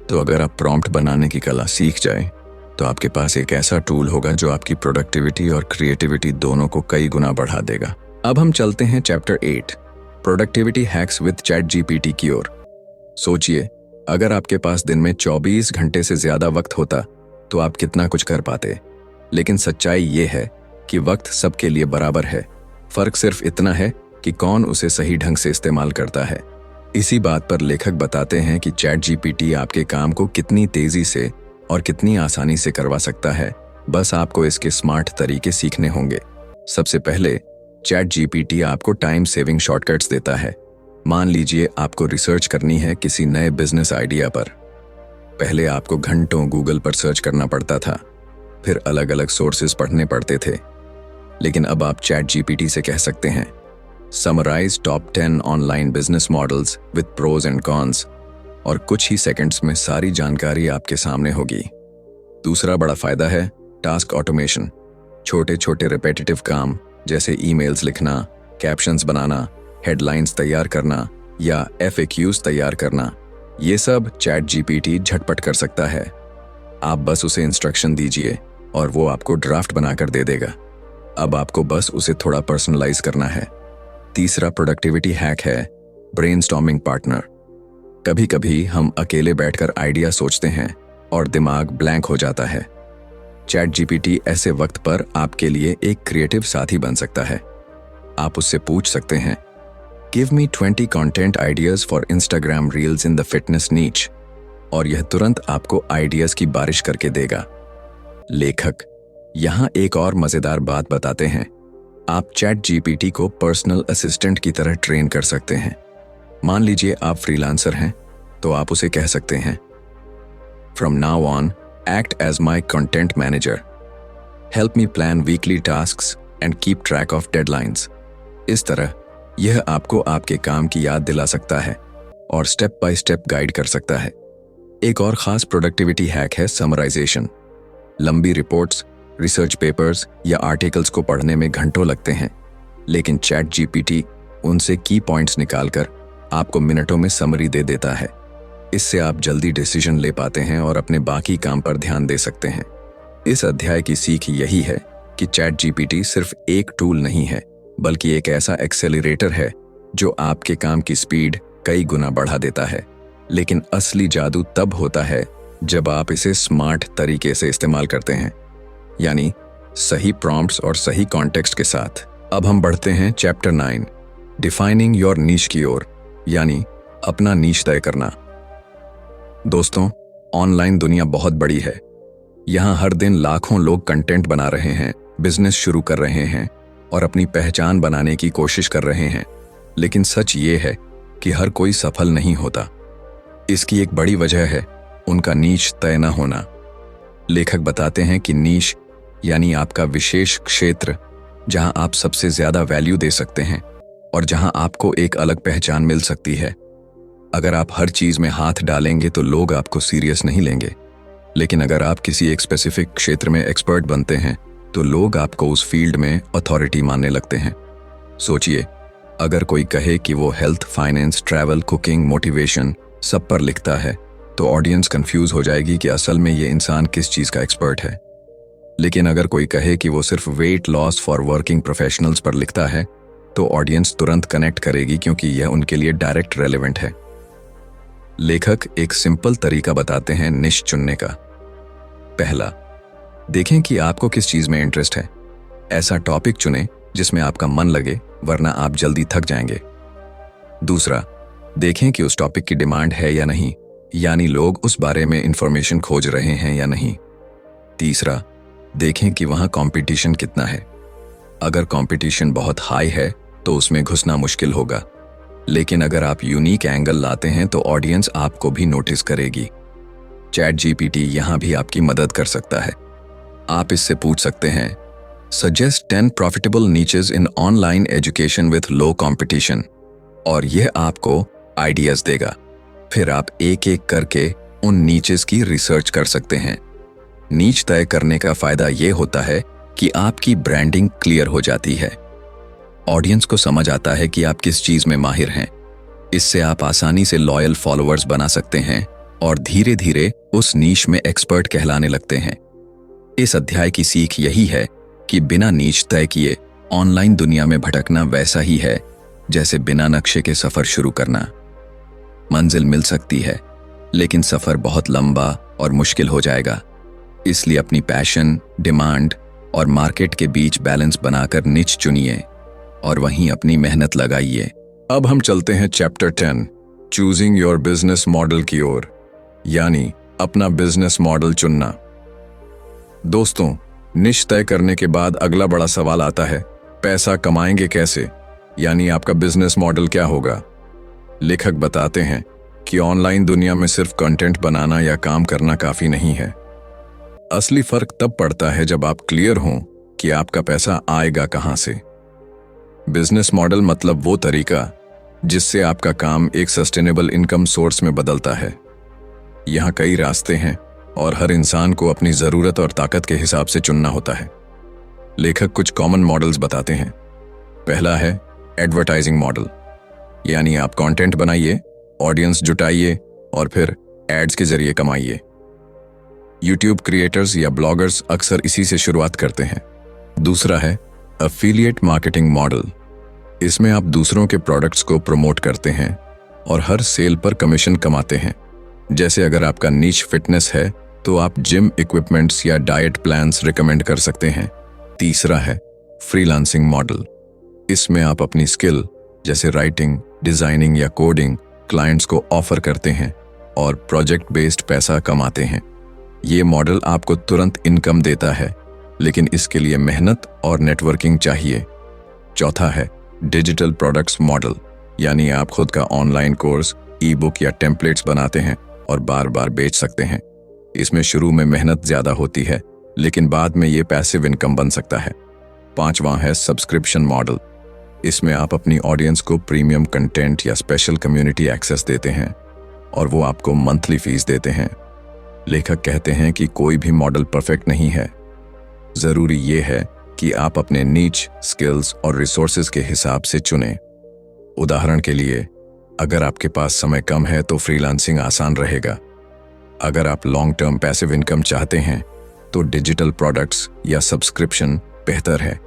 A: तो अगर आप प्रॉम्प्ट बनाने की कला सीख जाए तो आपके पास एक ऐसा टूल होगा जो आपकी प्रोडक्टिविटी और क्रिएटिविटी दोनों को कई गुना बढ़ा देगा। अब हम चलते हैं chapter 8, productivity hacks with chat GPT की ओर। सोचिए, अगर आपके पास दिन में 24 घंटे से ज़्यादा वक्त होता तो आप कितना कुछ कर पाते। लेकिन सच्चाई ये है कि वक्त सबके लिए बराबर है। फ़र्क सिर्फ इतना है कि कौन उसे सही ढंग से इस्तेमाल करता है। इसी बात पर लेखक बताते हैं कि चैट जीपीटी आपके काम को कितनी तेज़ी से और कितनी आसानी से करवा सकता है, बस आपको इसके स्मार्ट तरीके सीखने होंगे। सबसे पहले चैट जीपीटी आपको टाइम सेविंग शॉर्टकट्स देता है। मान लीजिए आपको रिसर्च करनी है किसी नए बिजनेस आइडिया पर। पहले आपको घंटों गूगल पर सर्च करना पड़ता था, फिर अलग अलग सोर्सेज पढ़ने पड़ते थे। लेकिन अब आप चैट जीपीटी से कह सकते हैं, summarise top 10 online business models with pros and cons, और कुछ ही सेकंड्स में सारी जानकारी आपके सामने होगी। दूसरा बड़ा फायदा है टास्क ऑटोमेशन। छोटे छोटे रिपीटेटिव काम जैसे ईमेल्स लिखना, कैप्शंस बनाना, हेडलाइंस तैयार करना या FAQs तैयार करना, ये सब चैट जीपीटी झटपट कर सकता है। आप बस उसे इंस्ट्रक्शन दीजिए और वो आपको ड्राफ्ट बनाकर दे देगा। अब आपको बस उसे थोड़ा पर्सनलाइज करना है। तीसरा प्रोडक्टिविटी हैक है ब्रेनस्टॉर्मिंग पार्टनर। कभी कभी हम अकेले बैठकर आइडिया सोचते हैं और दिमाग ब्लैंक हो जाता है। चैट जीपीटी ऐसे वक्त पर आपके लिए एक क्रिएटिव साथी बन सकता है। आप उससे पूछ सकते हैं, give me 20 content ideas for Instagram reels in the fitness नीच, और यह तुरंत आपको आइडियाज की बारिश करके देगा। लेखक यहाँ एक और मजेदार बात बताते हैं, आप चैट जीपीटी को पर्सनल असिस्टेंट की तरह ट्रेन कर सकते हैं। मान लीजिए आप फ्रीलांसर हैं, तो आप उसे कह सकते हैं, from now on act as my content manager, help me plan weekly tasks and keep track of deadlines. इस तरह यह आपको आपके काम की याद दिला सकता है और स्टेप बाय स्टेप गाइड कर सकता है। एक और खास प्रोडक्टिविटी हैक है समराइजेशन। लंबी रिपोर्ट्स, रिसर्च पेपर्स या आर्टिकल्स को पढ़ने में घंटों लगते हैं, लेकिन चैट जीपीटी उनसे की पॉइंट्स निकालकर आपको मिनटों में समरी दे देता है। इससे आप जल्दी डिसीजन ले पाते हैं और अपने बाकी काम पर ध्यान दे सकते हैं। इस अध्याय की सीख यही है कि चैट जीपीटी सिर्फ एक टूल नहीं है, बल्कि एक ऐसा एक्सेलरेटर है जो आपके काम की स्पीड कई गुना बढ़ा देता है। लेकिन असली जादू तब होता है जब आप इसे स्मार्ट तरीके से इस्तेमाल करते हैं, यानी सही प्रॉम्प्ट्स और सही कॉन्टेक्स्ट के साथ। अब हम बढ़ते हैं चैप्टर 9, डिफाइनिंग योर नीश की ओर, यानी अपना नीश तय करना। दोस्तों, ऑनलाइन दुनिया बहुत बड़ी है। यहाँ हर दिन लाखों लोग कंटेंट बना रहे हैं, बिजनेस शुरू कर रहे हैं और अपनी पहचान बनाने की कोशिश कर रहे हैं। लेकिन सच ये है कि हर कोई सफल नहीं होता। इसकी एक बड़ी वजह है उनका नीश तय न होना। लेखक बताते हैं कि नीश यानी आपका विशेष क्षेत्र, जहां आप सबसे ज्यादा वैल्यू दे सकते हैं और जहां आपको एक अलग पहचान मिल सकती है। अगर आप हर चीज में हाथ डालेंगे तो लोग आपको सीरियस नहीं लेंगे, लेकिन अगर आप किसी एक स्पेसिफिक क्षेत्र में एक्सपर्ट बनते हैं तो लोग आपको उस फील्ड में अथॉरिटी मानने लगते हैं। सोचिए, अगर कोई कहे कि वो health, finance, travel, cooking, motivation सब पर लिखता है, तो ऑडियंस कंफ्यूज हो जाएगी कि असल में ये इंसान किस चीज़ का एक्सपर्ट है। लेकिन अगर कोई कहे कि वो सिर्फ weight loss for working professionals पर लिखता है, तो ऑडियंस तुरंत कनेक्ट करेगी, क्योंकि यह उनके लिए डायरेक्ट रेलेवेंट है। लेखक एक सिंपल तरीका बताते हैं निश चुनने का। पहला, देखें कि आपको किस चीज़ में इंटरेस्ट है। ऐसा टॉपिक चुनें जिसमें आपका मन लगे, वरना आप जल्दी थक जाएंगे। दूसरा, देखें कि उस टॉपिक की डिमांड है या नहीं, यानी लोग उस बारे में इंफॉर्मेशन खोज रहे हैं या नहीं। तीसरा, देखें कि वहाँ कंपटीशन कितना है। अगर कंपटीशन बहुत हाई है तो उसमें घुसना मुश्किल होगा, लेकिन अगर आप यूनिक एंगल लाते हैं तो ऑडियंस आपको भी नोटिस करेगी। चैट जीपीटी यहाँ भी आपकी मदद कर सकता है। आप इससे पूछ सकते हैं, suggest 10 profitable niches in online education with low competition, और यह आपको आइडियाज देगा। फिर आप एक एक करके उन नीचेस की रिसर्च कर सकते हैं। नीच तय करने का फायदा यह होता है कि आपकी ब्रांडिंग क्लियर हो जाती है। ऑडियंस को समझ आता है कि आप किस चीज में माहिर हैं। इससे आप आसानी से लॉयल फॉलोअर्स बना सकते हैं और धीरे धीरे उस नीश में एक्सपर्ट कहलाने लगते हैं। इस अध्याय की सीख यही है कि बिना नीश तय किए ऑनलाइन दुनिया में भटकना वैसा ही है जैसे बिना नक्शे के सफर शुरू करना। मंजिल मिल सकती है, लेकिन सफर बहुत लंबा और मुश्किल हो जाएगा। इसलिए अपनी पैशन, डिमांड और मार्केट के बीच बैलेंस बनाकर निच चुनिए और वहीं अपनी मेहनत लगाइए। अब हम चलते हैं chapter 10, choosing your business model की ओर, यानी अपना बिजनेस मॉडल चुनना। दोस्तों, निश तय करने के बाद अगला बड़ा सवाल आता है, पैसा कमाएंगे कैसे, यानी आपका बिजनेस मॉडल क्या होगा। लेखक बताते हैं कि ऑनलाइन दुनिया में सिर्फ कंटेंट बनाना या काम करना काफी नहीं है। असली फर्क तब पड़ता है जब आप क्लियर हों कि आपका पैसा आएगा कहां से। बिजनेस मॉडल मतलब वो तरीका जिससे आपका काम एक सस्टेनेबल इनकम सोर्स में बदलता है। यहाँ कई रास्ते हैं और हर इंसान को अपनी ज़रूरत और ताकत के हिसाब से चुनना होता है। लेखक कुछ कॉमन मॉडल्स बताते हैं। पहला है एडवर्टाइजिंग मॉडल, यानी आप कंटेंट बनाइए, ऑडियंस जुटाइए और फिर एड्स के जरिए कमाइए। यूट्यूब क्रिएटर्स या ब्लॉगर्स अक्सर इसी से शुरुआत करते हैं। दूसरा है एफिलिएट मार्केटिंग मॉडल। इसमें आप दूसरों के प्रोडक्ट्स को प्रमोट करते हैं और हर सेल पर कमीशन कमाते हैं। जैसे अगर आपका नीश फिटनेस है तो आप जिम इक्विपमेंट्स या डाइट प्लान्स रिकमेंड कर सकते हैं। तीसरा है फ्रीलांसिंग मॉडल। इसमें आप अपनी स्किल जैसे राइटिंग, डिजाइनिंग या कोडिंग क्लाइंट्स को ऑफर करते हैं और प्रोजेक्ट बेस्ड पैसा कमाते हैं। ये मॉडल आपको तुरंत इनकम देता है, लेकिन इसके लिए मेहनत और नेटवर्किंग चाहिए। चौथा है डिजिटल प्रोडक्ट्स मॉडल, यानी आप खुद का ऑनलाइन कोर्स, ई बुक या टेम्पलेट्स बनाते हैं और बार बार बेच सकते हैं। इसमें शुरू में मेहनत ज्यादा होती है, लेकिन बाद में ये पैसिव इनकम बन सकता है। पांचवा है सब्सक्रिप्शन मॉडल। इसमें आप अपनी ऑडियंस को प्रीमियम कंटेंट या स्पेशल कम्युनिटी एक्सेस देते हैं और वो आपको मंथली फीस देते हैं। लेखक कहते हैं कि कोई भी मॉडल परफेक्ट नहीं है। जरूरी ये है कि आप अपने नीच, स्किल्स और रिसोर्सेज के हिसाब से चुनें। उदाहरण के लिए, अगर आपके पास समय कम है तो फ्रीलांसिंग आसान रहेगा। अगर आप लॉन्ग टर्म पैसिव इनकम चाहते हैं तो डिजिटल प्रोडक्ट्स या सब्सक्रिप्शन बेहतर है।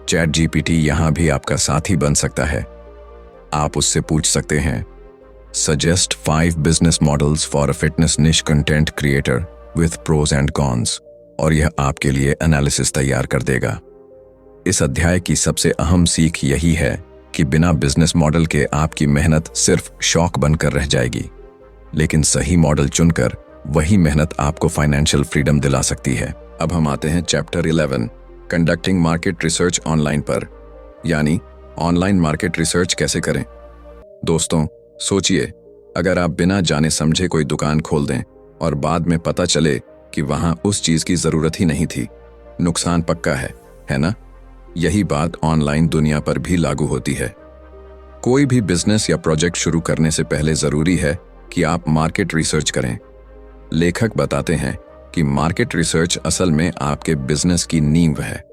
A: चैट जीपीटी यहाँ भी आपका साथी बन सकता है। आप उससे पूछ सकते हैं, suggest 5 business models for a fitness niche content creator with pros and cons, और यह आपके लिए एनालिसिस तैयार कर देगा। इस अध्याय की सबसे अहम सीख यही है कि बिना बिजनेस मॉडल के आपकी मेहनत सिर्फ शौक बनकर रह जाएगी, लेकिन सही मॉडल चुनकर वही मेहनत आपको फाइनेंशियल फ्रीडम दिला सकती है। अब हम आते हैं chapter 11, conducting market research online पर, यानी ऑनलाइन मार्केट रिसर्च कैसे करें। दोस्तों, सोचिए, अगर आप बिना जाने समझे कोई दुकान खोल दें और बाद में पता चले कि वहां उस चीज की जरूरत ही नहीं थी, नुकसान पक्का है ना? यही बात ऑनलाइन दुनिया पर भी लागू होती है। कोई भी बिजनेस या प्रोजेक्ट शुरू करने से पहले जरूरी है कि आप मार्केट रिसर्च करें। लेखक बताते हैं कि मार्केट रिसर्च असल में आपके बिजनेस की नींव है।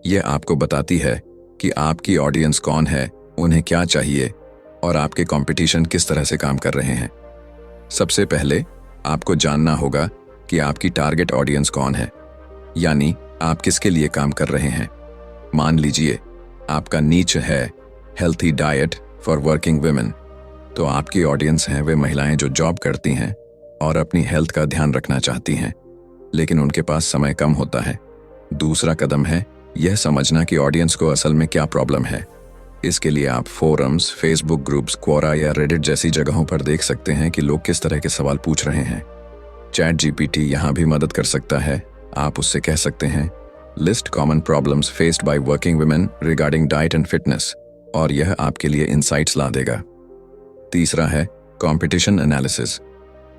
A: यह आपको बताती है कि आपकी ऑडियंस कौन है, उन्हें क्या चाहिए और आपके कंपटीशन किस तरह से काम कर रहे हैं। सबसे पहले आपको जानना होगा कि आपकी टारगेट ऑडियंस कौन है, यानी आप किसके लिए काम कर रहे हैं। मान लीजिए आपका नीच है healthy diet for working women, तो आपकी ऑडियंस हैं वे महिलाएं जो जॉब करती हैं और अपनी हेल्थ का ध्यान रखना चाहती हैं, लेकिन उनके पास समय कम होता है। दूसरा कदम है यह समझना कि ऑडियंस को असल में क्या प्रॉब्लम है। इसके लिए आप फोरम्स, फेसबुक ग्रुप्स, क्वोरा या रेडिट जैसी जगहों पर देख सकते हैं कि लोग किस तरह के सवाल पूछ रहे हैं। चैट जीपीटी यहाँ भी मदद कर सकता है। आप उससे कह सकते हैं list common problems faced by working women regarding diet and fitness, और यह आपके लिए इंसाइट्स ला देगा। तीसरा है कंपटीशन एनालिसिस।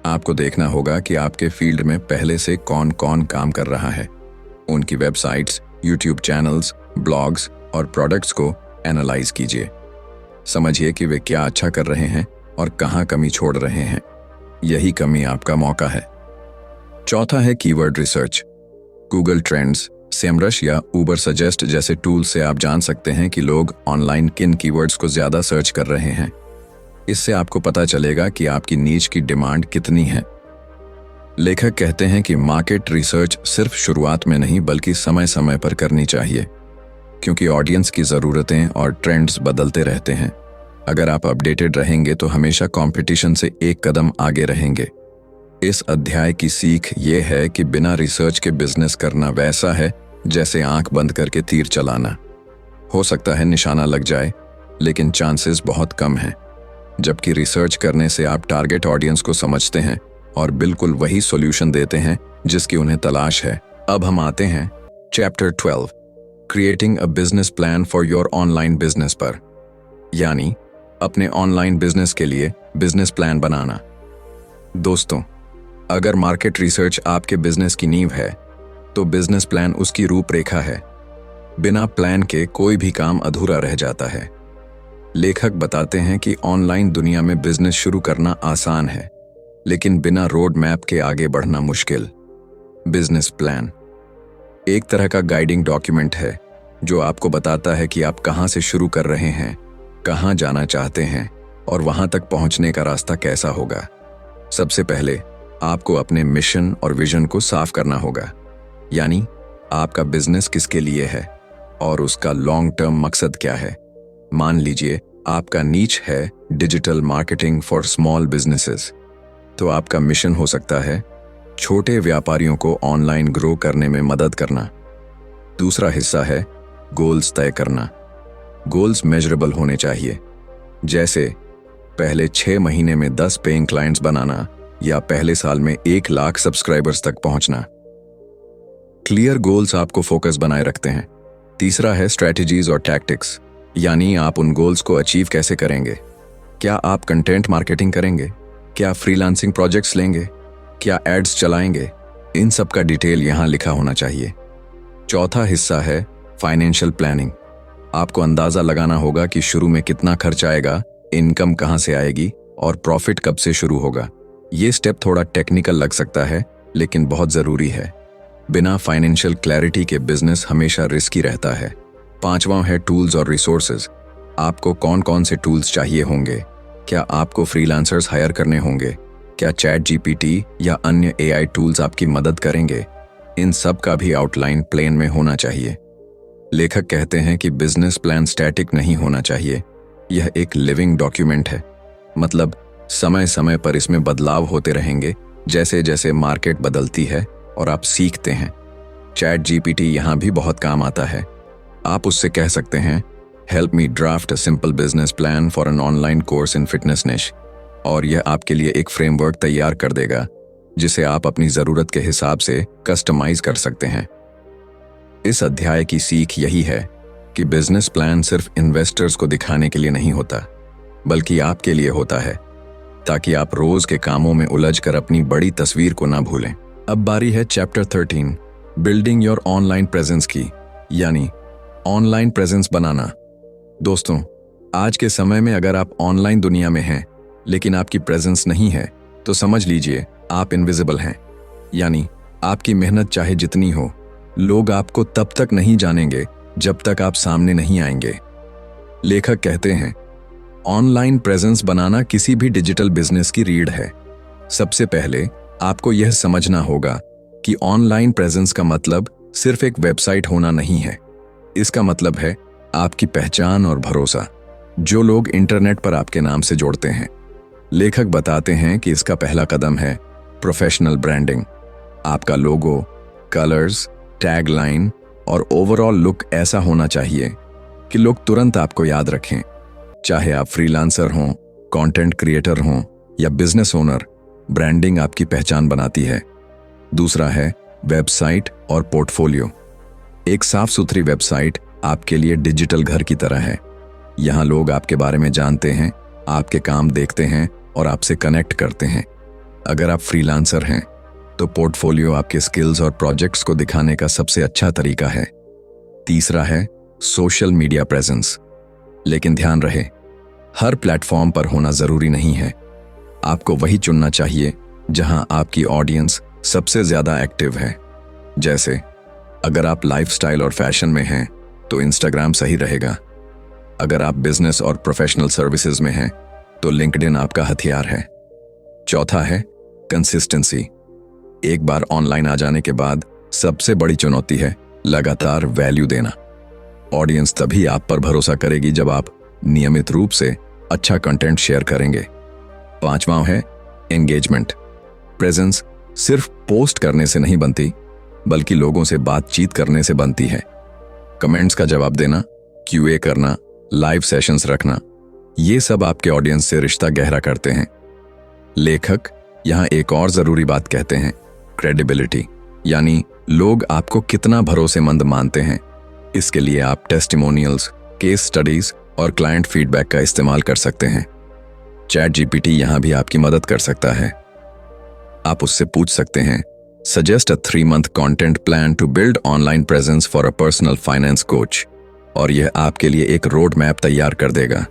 A: आपको देखना होगा कि आपके फील्ड में पहले से कौन कौन काम कर रहा है। उनकी वेबसाइट्स, यूट्यूब चैनल्स, ब्लॉग्स और प्रोडक्ट्स को एनालाइज कीजिए। समझिए कि वे क्या अच्छा कर रहे हैं और कहाँ कमी छोड़ रहे हैं। यही कमी आपका मौका है। चौथा है keyword research. Google trends, Semrush या उबर सजेस्ट जैसे टूल से आप जान सकते हैं कि लोग ऑनलाइन किन कीवर्ड्स को ज्यादा सर्च कर रहे हैं। इससे आपको पता चलेगा कि आपकी नीच की डिमांड कितनी है। लेखक कहते हैं कि मार्केट रिसर्च सिर्फ शुरुआत में नहीं बल्कि समय समय पर करनी चाहिए, क्योंकि ऑडियंस की ज़रूरतें और ट्रेंड्स बदलते रहते हैं। अगर आप अपडेटेड रहेंगे तो हमेशा कंपटीशन से एक कदम आगे रहेंगे। इस अध्याय की सीख ये है कि बिना रिसर्च के बिजनेस करना वैसा है जैसे आंख बंद करके तीर चलाना। हो सकता है निशाना लग जाए, लेकिन चांसेस बहुत कम हैं। जबकि रिसर्च करने से आप टारगेट ऑडियंस को समझते हैं और बिल्कुल वही सॉल्यूशन देते हैं जिसकी उन्हें तलाश है। अब हम आते हैं chapter 12, creating a business plan for your online business पर, यानी अपने ऑनलाइन बिजनेस के लिए बिजनेस प्लान बनाना। दोस्तों, अगर मार्केट रिसर्च आपके बिजनेस की नींव है तो बिजनेस प्लान उसकी रूपरेखा है। बिना प्लान के कोई भी काम अधूरा रह जाता है। लेखक बताते हैं कि ऑनलाइन दुनिया में बिजनेस शुरू करना आसान है, लेकिन बिना रोड मैप के आगे बढ़ना मुश्किल। बिजनेस प्लान एक तरह का गाइडिंग डॉक्यूमेंट है जो आपको बताता है कि आप कहां से शुरू कर रहे हैं, कहां जाना चाहते हैं और वहां तक पहुंचने का रास्ता कैसा होगा। सबसे पहले आपको अपने मिशन और विजन को साफ करना होगा, यानी आपका बिजनेस किसके लिए है और उसका लॉन्ग टर्म मकसद क्या है। मान लीजिए आपका नीच है digital marketing for small businesses, तो आपका मिशन हो सकता है छोटे व्यापारियों को ऑनलाइन ग्रो करने में मदद करना। दूसरा हिस्सा है गोल्स तय करना। गोल्स मेजरेबल होने चाहिए, जैसे पहले 6 महीने में 10 पेइंग क्लाइंट्स बनाना या पहले साल में 1 लाख सब्सक्राइबर्स तक पहुंचना। क्लियर गोल्स आपको फोकस बनाए रखते हैं। तीसरा है स्ट्रेटजीज और टैक्टिक्स, यानी आप उन गोल्स को अचीव कैसे करेंगे। क्या आप कंटेंट मार्केटिंग करेंगे, क्या फ्रीलांसिंग प्रोजेक्ट्स लेंगे, क्या एड्स चलाएंगे, इन सब का डिटेल यहाँ लिखा होना चाहिए। चौथा हिस्सा है फाइनेंशियल प्लानिंग। आपको अंदाजा लगाना होगा कि शुरू में कितना खर्च आएगा, इनकम कहाँ से आएगी और प्रॉफिट कब से शुरू होगा। ये स्टेप थोड़ा टेक्निकल लग सकता है, लेकिन बहुत ज़रूरी है। बिना फाइनेंशियल क्लैरिटी के बिजनेस हमेशा रिस्की रहता है। पांचवां है टूल्स और रिसोर्सेज। आपको कौन कौन से टूल्स चाहिए होंगे। क्या आपको फ्रीलांसर्स हायर करने होंगे, क्या चैट जीपीटी या अन्य एआई टूल्स आपकी मदद करेंगे। इन सब का भी आउटलाइन प्लेन में होना चाहिए। लेखक कहते हैं कि बिजनेस प्लान स्टैटिक नहीं होना चाहिए, यह एक लिविंग डॉक्यूमेंट है। मतलब समय समय पर इसमें बदलाव होते रहेंगे जैसे जैसे मार्केट बदलती है और आप सीखते हैं। चैट जीपीटी यहाँ भी बहुत काम आता है। आप उससे कह सकते हैं help me draft a simple business plan for an online course in fitness निश, और यह आपके लिए एक फ्रेमवर्क तैयार कर देगा जिसे आप अपनी ज़रूरत के हिसाब से कस्टमाइज कर सकते हैं। इस अध्याय की सीख यही है कि बिजनेस प्लान सिर्फ इन्वेस्टर्स को दिखाने के लिए नहीं होता, बल्कि आपके लिए होता है, ताकि आप रोज के कामों में उलझकर अपनी बड़ी तस्वीर को ना भूलें। अब बारी है chapter 13, building your online presence की, यानी ऑनलाइन प्रेजेंस बनाना। दोस्तों, आज के समय में अगर आप ऑनलाइन दुनिया में हैं लेकिन आपकी प्रेजेंस नहीं है तो समझ लीजिए आप इनविजिबल हैं, यानी आपकी मेहनत चाहे जितनी हो, लोग आपको तब तक नहीं जानेंगे जब तक आप सामने नहीं आएंगे। लेखक कहते हैं, ऑनलाइन प्रेजेंस बनाना किसी भी डिजिटल बिजनेस की रीढ़ है। सबसे पहले आपको यह समझना होगा कि ऑनलाइन प्रेजेंस का मतलब सिर्फ एक वेबसाइट होना नहीं है। इसका मतलब है आपकी पहचान और भरोसा, जो लोग इंटरनेट पर आपके नाम से जोड़ते हैं। लेखक बताते हैं कि इसका पहला कदम है प्रोफेशनल ब्रांडिंग। आपका लोगो, कलर्स, टैगलाइन और ओवरऑल लुक ऐसा होना चाहिए कि लोग तुरंत आपको याद रखें। चाहे आप फ्रीलांसर हों, कंटेंट क्रिएटर हों या बिजनेस ओनर, ब्रांडिंग आपकी पहचान बनाती है। दूसरा है वेबसाइट और पोर्टफोलियो। एक साफ सुथरी वेबसाइट आपके लिए डिजिटल घर की तरह है। यहाँ लोग आपके बारे में जानते हैं, आपके काम देखते हैं और आपसे कनेक्ट करते हैं। अगर आप फ्रीलांसर हैं तो पोर्टफोलियो आपके स्किल्स और प्रोजेक्ट्स को दिखाने का सबसे अच्छा तरीका है। तीसरा है सोशल मीडिया प्रेजेंस। लेकिन ध्यान रहे, हर प्लेटफॉर्म पर होना जरूरी नहीं है। आपको वही चुनना चाहिए जहां आपकी ऑडियंस सबसे ज्यादा एक्टिव है। जैसे अगर आप लाइफस्टाइल और फैशन में हैं तो इंस्टाग्राम सही रहेगा। अगर आप बिजनेस और प्रोफेशनल सर्विसेज में हैं तो लिंक्डइन आपका हथियार है। चौथा है कंसिस्टेंसी। एक बार ऑनलाइन आ जाने के बाद सबसे बड़ी चुनौती है लगातार वैल्यू देना। ऑडियंस तभी आप पर भरोसा करेगी जब आप नियमित रूप से अच्छा कंटेंट शेयर करेंगे। पांचवां है एंगेजमेंट। प्रेजेंस सिर्फ पोस्ट करने से नहीं बनती, बल्कि लोगों से बातचीत करने से बनती है। कमेंट्स का जवाब देना, क्यूए करना, लाइव सेशंस रखना, ये सब आपके ऑडियंस से रिश्ता गहरा करते हैं। लेखक यहाँ एक और जरूरी बात कहते हैं, क्रेडिबिलिटी, यानी लोग आपको कितना भरोसेमंद मानते हैं। इसके लिए आप टेस्टिमोनियल्स, केस स्टडीज और क्लाइंट फीडबैक का इस्तेमाल कर सकते हैं। चैट जीपीटी यहाँ भी आपकी मदद कर सकता है। आप उससे पूछ सकते हैं, suggest a 3-month content plan to build online presence for a personal finance coach, और यह आपके लिए एक रोड मैप तैयार कर देगा।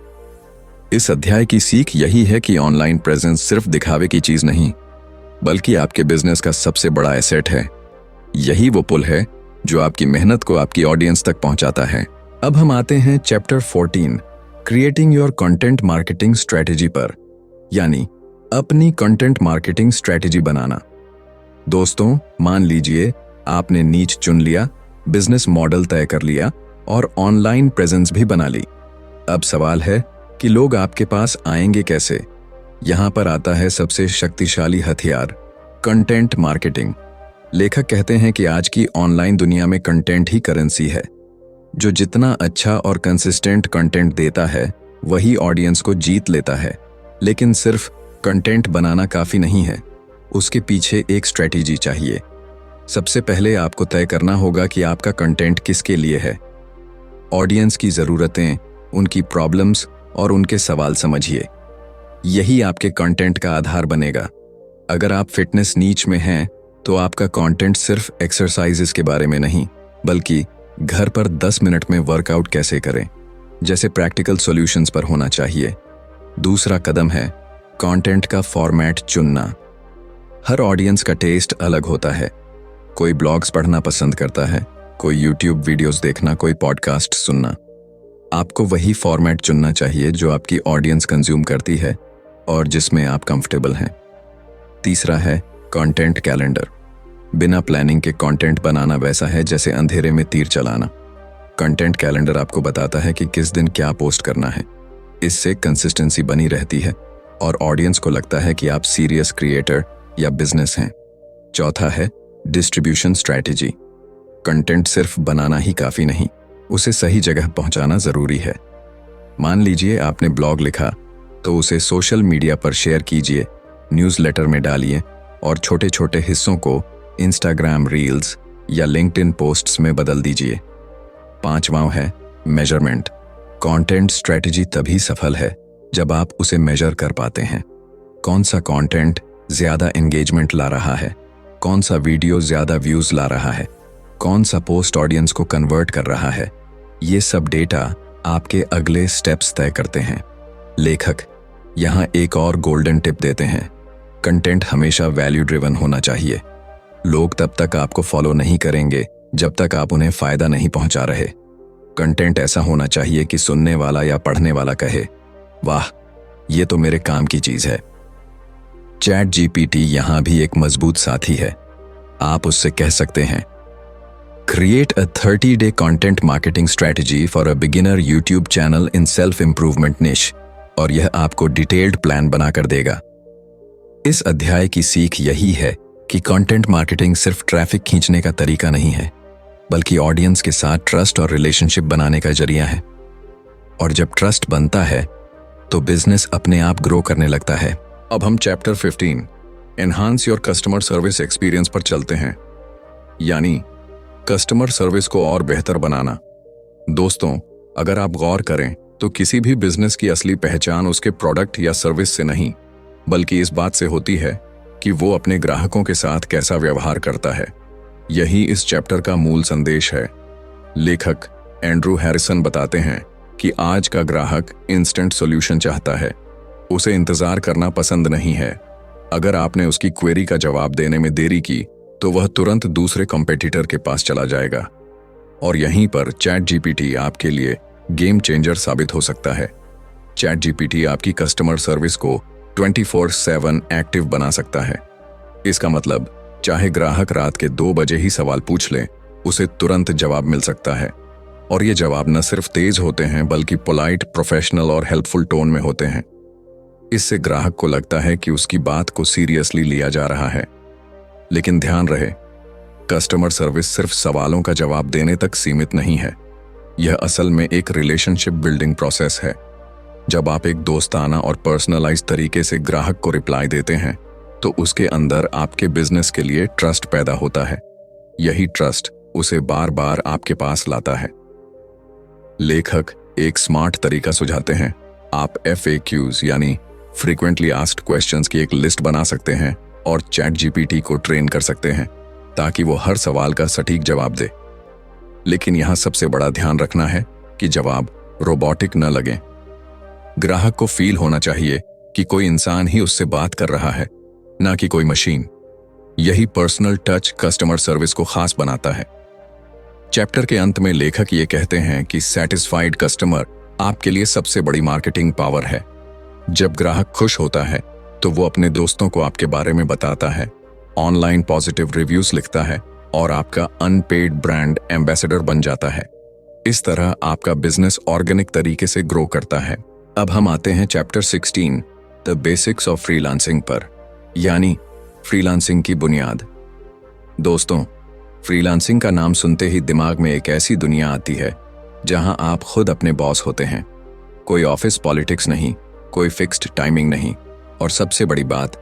A: इस अध्याय की सीख यही है कि ऑनलाइन प्रेजेंस सिर्फ दिखावे की चीज नहीं, बल्कि आपके बिजनेस का सबसे बड़ा एसेट है। यही वो पुल है जो आपकी मेहनत को आपकी ऑडियंस तक पहुंचाता है। अब हम आते हैं chapter 14, creating your content marketing strategy पर, यानी अपनी कंटेंट मार्केटिंग स्ट्रेटेजी बनाना। दोस्तों, मान लीजिए आपने नीच चुन लिया, बिजनेस मॉडल तय कर लिया और ऑनलाइन प्रेजेंस भी बना ली। अब सवाल है कि लोग आपके पास आएंगे कैसे? यहां पर आता है सबसे शक्तिशाली हथियार, कंटेंट मार्केटिंग। लेखक कहते हैं कि आज की ऑनलाइन दुनिया में कंटेंट ही करेंसी है। जो जितना अच्छा और कंसिस्टेंट कंटेंट देता है, वही ऑडियंस को जीत लेता है। लेकिन सिर्फ कंटेंट बनाना काफी नहीं है, उसके पीछे एक स्ट्रेटेजी चाहिए। सबसे पहले आपको तय करना होगा कि आपका कंटेंट किसके लिए है। ऑडियंस की ज़रूरतें, उनकी प्रॉब्लम्स और उनके सवाल समझिए। यही आपके कंटेंट का आधार बनेगा। अगर आप फिटनेस नीच में हैं तो आपका कंटेंट सिर्फ एक्सरसाइजेस के बारे में नहीं, बल्कि घर पर 10 मिनट में वर्कआउट कैसे करें जैसे प्रैक्टिकल सॉल्यूशंस पर होना चाहिए। दूसरा कदम है कंटेंट का फॉर्मेट चुनना। हर ऑडियंस का टेस्ट अलग होता है। कोई ब्लॉग्स पढ़ना पसंद करता है, कोई यूट्यूब वीडियोस देखना, कोई पॉडकास्ट सुनना। आपको वही फॉर्मेट चुनना चाहिए जो आपकी ऑडियंस कंज्यूम करती है और जिसमें आप कंफर्टेबल हैं। तीसरा है कंटेंट कैलेंडर। बिना प्लानिंग के कंटेंट बनाना वैसा है जैसे अंधेरे में तीर चलाना। कंटेंट कैलेंडर आपको बताता है कि किस दिन क्या पोस्ट करना है। इससे कंसिस्टेंसी बनी रहती है और ऑडियंस को लगता है कि आप सीरियस क्रिएटर या बिजनेस हैं। चौथा है डिस्ट्रीब्यूशन स्ट्रैटेजी। कंटेंट सिर्फ बनाना ही काफी नहीं, उसे सही जगह पहुंचाना जरूरी है। मान लीजिए आपने ब्लॉग लिखा तो उसे सोशल मीडिया पर शेयर कीजिए, न्यूज़लेटर में डालिए और छोटे छोटे हिस्सों को इंस्टाग्राम रील्स या लिंक्डइन पोस्ट्स में बदल दीजिए। पांचवां है मेजरमेंट। कंटेंट स्ट्रैटेजी तभी सफल है जब आप उसे मेजर कर पाते हैं। कौन सा कंटेंट ज्यादा एंगेजमेंट ला रहा है, कौन सा वीडियो ज्यादा व्यूज ला रहा है, कौन सा पोस्ट ऑडियंस को कन्वर्ट कर रहा है। ये सब डेटा आपके अगले स्टेप्स तय करते हैं। लेखक यहाँ एक और गोल्डन टिप देते हैं, कंटेंट हमेशा वैल्यू ड्रिवन होना चाहिए। लोग तब तक आपको फॉलो नहीं करेंगे जब तक आप उन्हें फायदा नहीं पहुंचा रहे। कंटेंट ऐसा होना चाहिए कि सुनने वाला या पढ़ने वाला कहे, वाह, ये तो मेरे काम की चीज है। चैट जीपीटी यहां भी एक मजबूत साथी है। आप उससे कह सकते हैं, create a 30-day content marketing strategy for a beginner YouTube channel in self improvement निश, और यह आपको डिटेल्ड प्लान बनाकर देगा। इस अध्याय की सीख यही है कि कंटेंट मार्केटिंग सिर्फ ट्रैफिक खींचने का तरीका नहीं है, बल्कि ऑडियंस के साथ ट्रस्ट और रिलेशनशिप बनाने का जरिया है। और जब ट्रस्ट बनता है तो बिजनेस अपने आप ग्रो करने लगता है। अब हम chapter 15 enhance your customer service experience पर चलते हैं, यानी कस्टमर सर्विस को और बेहतर बनाना। दोस्तों, अगर आप गौर करें तो किसी भी बिजनेस की असली पहचान उसके प्रोडक्ट या सर्विस से नहीं, बल्कि इस बात से होती है कि वो अपने ग्राहकों के साथ कैसा व्यवहार करता है। यही इस चैप्टर का मूल संदेश है। लेखक एंड्रू हैरिसन बताते हैं कि आज का ग्राहक इंस्टेंट सॉल्यूशन चाहता है, उसे इंतजार करना पसंद नहीं है। अगर आपने उसकी क्वेरी का जवाब देने में देरी की तो वह तुरंत दूसरे कॉम्पिटिटर के पास चला जाएगा। और यहीं पर चैट जीपीटी आपके लिए गेम चेंजर साबित हो सकता है। चैट जीपीटी आपकी कस्टमर सर्विस को 24/7 एक्टिव बना सकता है। इसका मतलब चाहे ग्राहक रात के 2 बजे ही सवाल पूछ ले, उसे तुरंत जवाब मिल सकता है। और ये जवाब न सिर्फ तेज होते हैं बल्कि पोलाइट, प्रोफेशनल और हेल्पफुल टोन में होते हैं। इससे ग्राहक को लगता है कि उसकी बात को सीरियसली लिया जा रहा है। लेकिन ध्यान रहे, कस्टमर सर्विस सिर्फ सवालों का जवाब देने तक सीमित नहीं है। यह असल में एक रिलेशनशिप बिल्डिंग प्रोसेस है। जब आप एक दोस्ताना और पर्सनलाइज्ड तरीके से ग्राहक को रिप्लाई देते हैं तो उसके अंदर आपके बिजनेस के लिए ट्रस्ट पैदा होता है। यही ट्रस्ट उसे बार बार आपके पास लाता है। लेखक एक स्मार्ट तरीका सुझाते हैं। आप FAQs यानी फ्रीक्वेंटली आस्क्ड क्वेश्चंस की एक लिस्ट बना सकते हैं और चैट जीपीटी को ट्रेन कर सकते हैं ताकि वो हर सवाल का सटीक जवाब दे। लेकिन यहां सबसे बड़ा ध्यान रखना है कि जवाब रोबोटिक न लगे। ग्राहक को फील होना चाहिए कि कोई इंसान ही उससे बात कर रहा है, ना कि कोई मशीन। यही पर्सनल टच कस्टमर सर्विस को खास बनाता है। चैप्टर के अंत में लेखक ये कहते हैं कि सैटिस्फाइड कस्टमर आपके लिए सबसे बड़ी मार्केटिंग पावर है। जब ग्राहक खुश होता है तो वो अपने दोस्तों को आपके बारे में बताता है, ऑनलाइन पॉजिटिव रिव्यूज लिखता है और आपका अनपेड ब्रांड एम्बेसडर बन जाता है। इस तरह आपका बिजनेस ऑर्गेनिक तरीके से ग्रो करता है। अब हम आते हैं chapter 16 the basics of freelancing पर, यानी फ्रीलांसिंग की बुनियाद। दोस्तों, फ्रीलांसिंग का नाम सुनते ही दिमाग में एक ऐसी दुनिया आती है जहां आप खुद अपने बॉस होते हैं। कोई ऑफिस पॉलिटिक्स नहीं, कोई फिक्स्ड टाइमिंग नहीं, और सबसे बड़ी बात,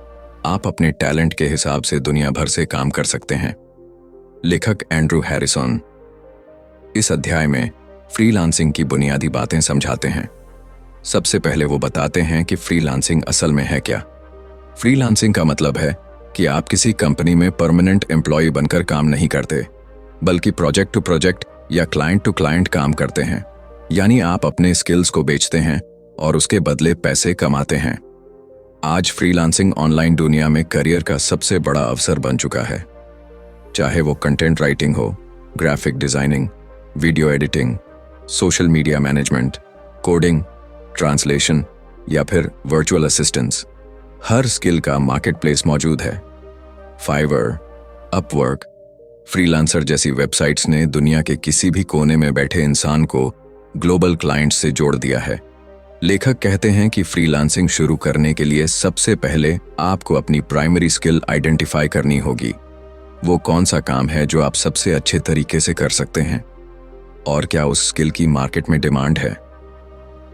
A: आप अपने टैलेंट के हिसाब से दुनिया भर से काम कर सकते हैं। लेखक एंड्रू हैरिसन इस अध्याय में फ्रीलांसिंग की बुनियादी बातें समझाते हैं। सबसे पहले वो बताते हैं कि फ्रीलांसिंग असल में है क्या। फ्रीलांसिंग का मतलब है कि आप किसी कंपनी में परमानेंट एम्प्लॉय बनकर काम नहीं करते, बल्कि प्रोजेक्ट टू प्रोजेक्ट या क्लाइंट टू क्लाइंट काम करते हैं। यानी आप अपने स्किल्स को बेचते हैं और उसके बदले पैसे कमाते हैं। आज फ्रीलांसिंग ऑनलाइन दुनिया में करियर का सबसे बड़ा अवसर बन चुका है। चाहे वो कंटेंट राइटिंग हो, graphic designing, video editing, social media management, coding, translation या फिर वर्चुअल असिस्टेंस, हर स्किल का मार्केटप्लेस मौजूद है। फाइवर, अपवर्क, फ्रीलांसर जैसी वेबसाइट्स ने दुनिया के किसी भी कोने में बैठे इंसान को ग्लोबल क्लाइंट्स से जोड़ दिया है। लेखक कहते हैं कि फ्रीलांसिंग शुरू करने के लिए सबसे पहले आपको अपनी प्राइमरी स्किल आइडेंटिफाई करनी होगी। वो कौन सा काम है जो आप सबसे अच्छे तरीके से कर सकते हैं और क्या उस स्किल की मार्केट में डिमांड है।